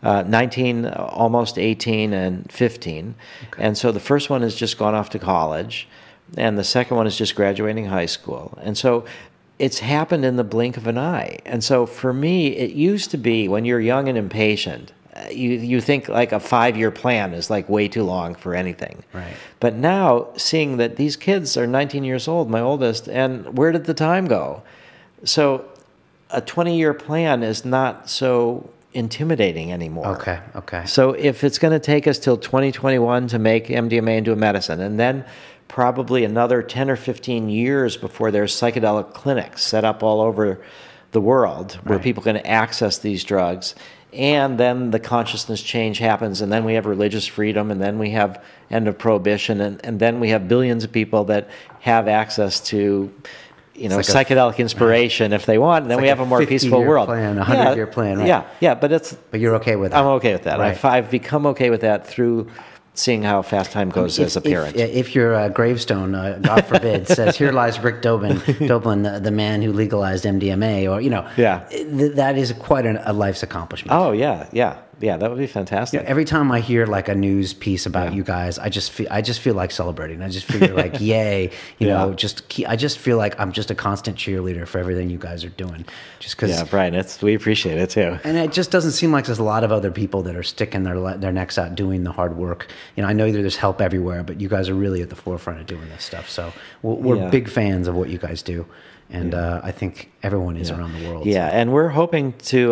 19, almost 18, and 15. Okay. And so the first one has just gone off to college, and the second one is just graduating high school. And so it's happened in the blink of an eye. And so for me, it used to be when you're young and impatient, you think like a 5-year plan is like way too long for anything. Right. But now seeing that these kids are 19 years old, my oldest, and where did the time go? So a 20-year plan is not so intimidating anymore. Okay. So if it's going to take us till 2021 to make MDMA into a medicine, and then probably another 10 or 15 years before there's psychedelic clinics set up all over the world where people can access these drugs, and then the consciousness change happens, and then we have religious freedom, and then we have end of prohibition, and then we have billions of people that have access to, you know, psychedelic inspiration if they want, and then we have a more peaceful world. Plan, a 100-year plan, right? Yeah, but you're okay with that? I'm okay with that. Right. I've become okay with that through seeing how fast time goes as a parent. If your gravestone, God forbid, says, "Here lies Rick Doblin, the man who legalized MDMA," or, you know, that is quite a life's accomplishment. Oh, yeah, that would be fantastic. Every time I hear like a news piece about you guys, I just feel like celebrating. I just feel like, yay, you know, I just feel like I'm just a constant cheerleader for everything you guys are doing. Just because, Brian, we appreciate it too. And it just doesn't seem like there's a lot of other people that are sticking their necks out doing the hard work. You know, I know there's help everywhere, but you guys are really at the forefront of doing this stuff. So we're big fans of what you guys do. And I think everyone is around the world. Yeah, and we're hoping to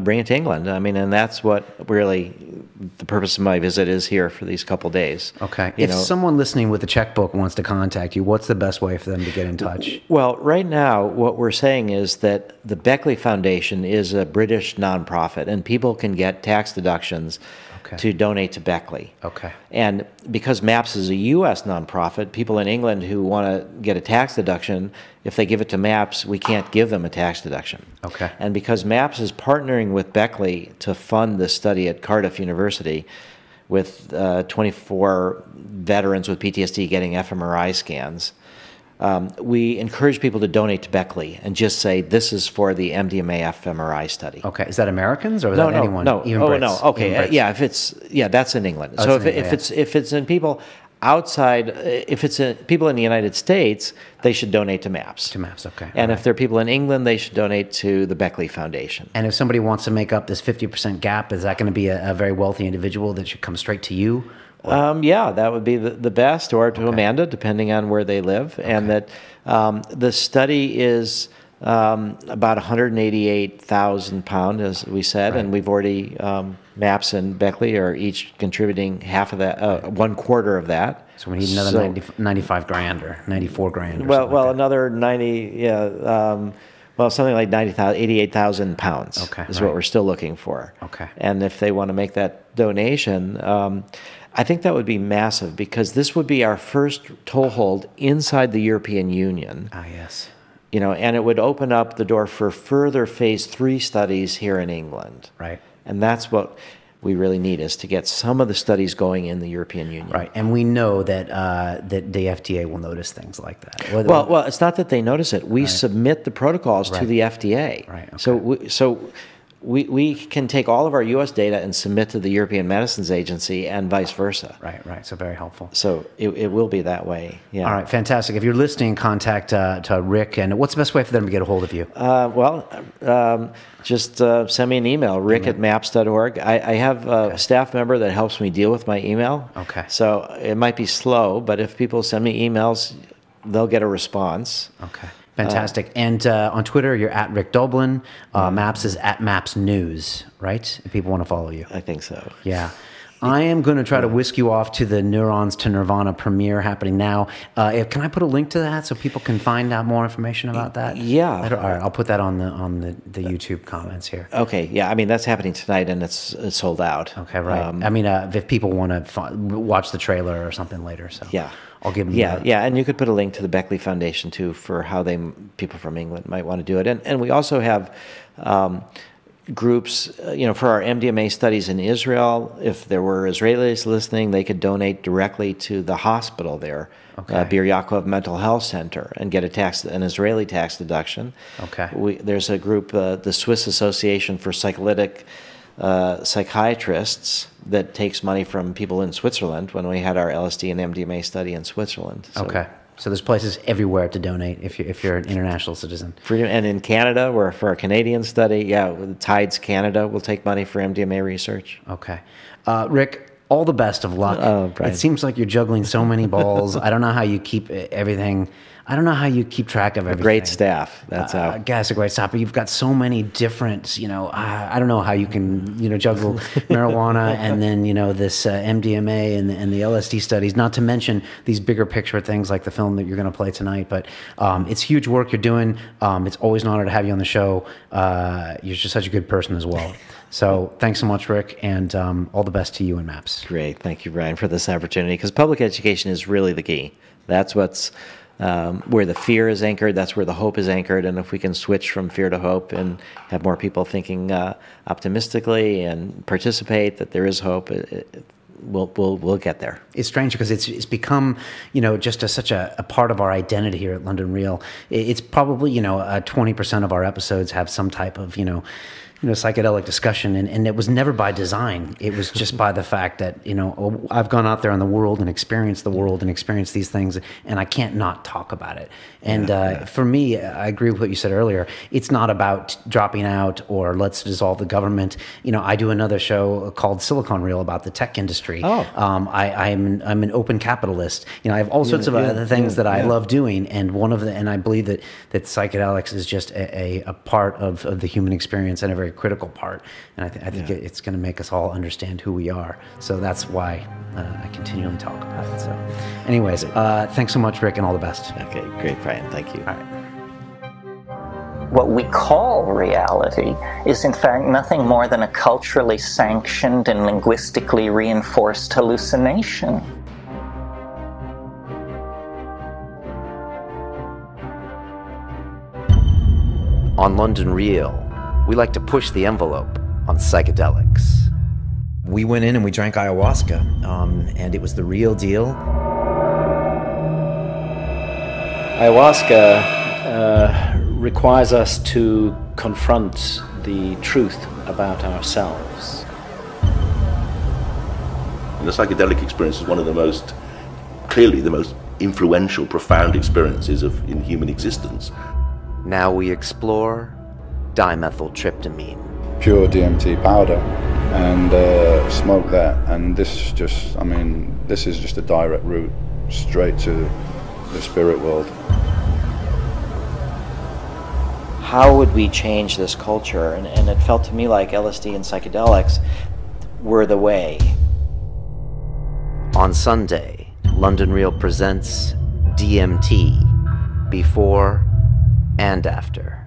bring it to England. I mean, and that's what really the purpose of my visit is here for these couple days. Okay. If someone listening with a checkbook wants to contact you, what's the best way for them to get in touch? Well, right now, what we're saying is that the Beckley Foundation is a British nonprofit, and people can get tax deductions to donate to Beckley. Okay. And because MAPS is a U.S. nonprofit, people in England who want to get a tax deduction, if they give it to MAPS, we can't give them a tax deduction. Okay. And because MAPS is partnering with Beckley to fund this study at Cardiff University with 24 veterans with PTSD getting fMRI scans, we encourage people to donate to Beckley and just say, this is for the MDMA fMRI study. Okay. Is that Americans or is that anyone? No. Even Oh, Brits? no. Okay. That's in England. Oh, so if it's in people outside, if it's people in the United States, they should donate to MAPS. To MAPS, okay. And if they're people in England, they should donate to the Beckley Foundation. And if somebody wants to make up this 50% gap, is that going to be a very wealthy individual that should come straight to you? That would be the best, or to Amanda, depending on where they live. And that the study is about 188,000 pounds, as we said, and we've already, MAPS and Beckley are each contributing half of that, 1/4 of that. So we need another 95 grand or 94 grand. Or well, another 90, something like 88,000 pounds is what we're still looking for. Okay. And if they want to make that donation, I think that would be massive, because this would be our first toehold inside the European Union. Ah, yes. You know, and it would open up the door for further phase 3 studies here in England. Right. And that's what we really need, is to get some of the studies going in the European Union. Right. And we know that that the FDA will notice things like that. Well, it's not that they notice it. We submit the protocols to the FDA. Right. Okay. So we can take all of our U.S. data and submit to the European Medicines Agency, and vice versa. Right. So very helpful. So it will be that way. Yeah. All right. Fantastic. If you're listening, contact to Rick. And what's the best way for them to get a hold of you? Just send me an email, rick@maps.org. I have a staff member that helps me deal with my email. Okay. So it might be slow, but if people send me emails, they'll get a response. Okay. Fantastic. And on Twitter, you're at Rick Doblin. MAPS is at MAPS News, right? If people want to follow you. I think so. Yeah. I am going to try to whisk you off to the Neurons to Nirvana premiere happening now. Can I put a link to that so people can find out more information about that? Yeah. All right, I'll put that on the YouTube comments here. Okay. Yeah. I mean, that's happening tonight, and it's sold out. Okay. Right. If people want to watch the trailer or something later, so yeah. I'll give them. Yeah, and you could put a link to the Beckley Foundation too, for how people from England might want to do it, and we also have groups, for our MDMA studies in Israel. If there were Israelis listening, they could donate directly to the hospital there, Bir Yaakov Mental Health Center, and get an Israeli tax deduction. Okay. There's a group, the Swiss Association for Psychedelic Psychiatrists, that takes money from people in Switzerland when we had our LSD and MDMA study in Switzerland. So, okay. So there's places everywhere to donate if you're an international citizen. And in Canada, where for our Canadian study, Tides Canada will take money for MDMA research. Okay. Rick, all the best of luck. Oh, Brian. It seems like you're juggling so many balls. I don't know how you keep everything. I don't know how you keep track of everything. A great staff. That's how. Guys, a great staff. But you've got so many different, I don't know how you can, juggle marijuana and then, this MDMA and the LSD studies, not to mention these bigger picture things like the film that you're going to play tonight. But it's huge work you're doing. It's always an honor to have you on the show. You're just such a good person as well. So thanks so much, Rick, and all the best to you and MAPS. Great. Thank you, Brian, for this opportunity, because public education is really the key. That's what's where the fear is anchored, that's where the hope is anchored, and if we can switch from fear to hope and have more people thinking optimistically and participate that there is hope, we'll get there. It's strange because it's become, just such a part of our identity here at London Real. It's probably, 20% of our episodes have some type of, psychedelic discussion, and it was never by design. It was just by the fact that, I've gone out there in the world and experienced the world and experienced these things, and I can't not talk about it. And for me, I agree with what you said earlier. It's not about dropping out or let's dissolve the government. I do another show called Silicon Reel about the tech industry. I'm an open capitalist. I have all sorts of other things that I love doing, and I believe that psychedelics is just a part of the human experience and a very critical part. And I think it's going to make us all understand who we are. So that's why I continually talk about it. So, anyways, thanks so much, Rick, and all the best. Okay, great, Brian. Thank you. All right. What we call reality is in fact nothing more than a culturally sanctioned and linguistically reinforced hallucination. On London Real, we like to push the envelope on psychedelics. We went in and we drank ayahuasca, and it was the real deal. Ayahuasca requires us to confront the truth about ourselves. And the psychedelic experience is one of the most, clearly the most influential, profound experiences in human existence. Now we explore dimethyltryptamine. Pure DMT powder, and smoke that, and this is just a direct route straight to the spirit world. How would we change this culture? And it felt to me like LSD and psychedelics were the way. On Sunday, London Real presents DMT, Before and After.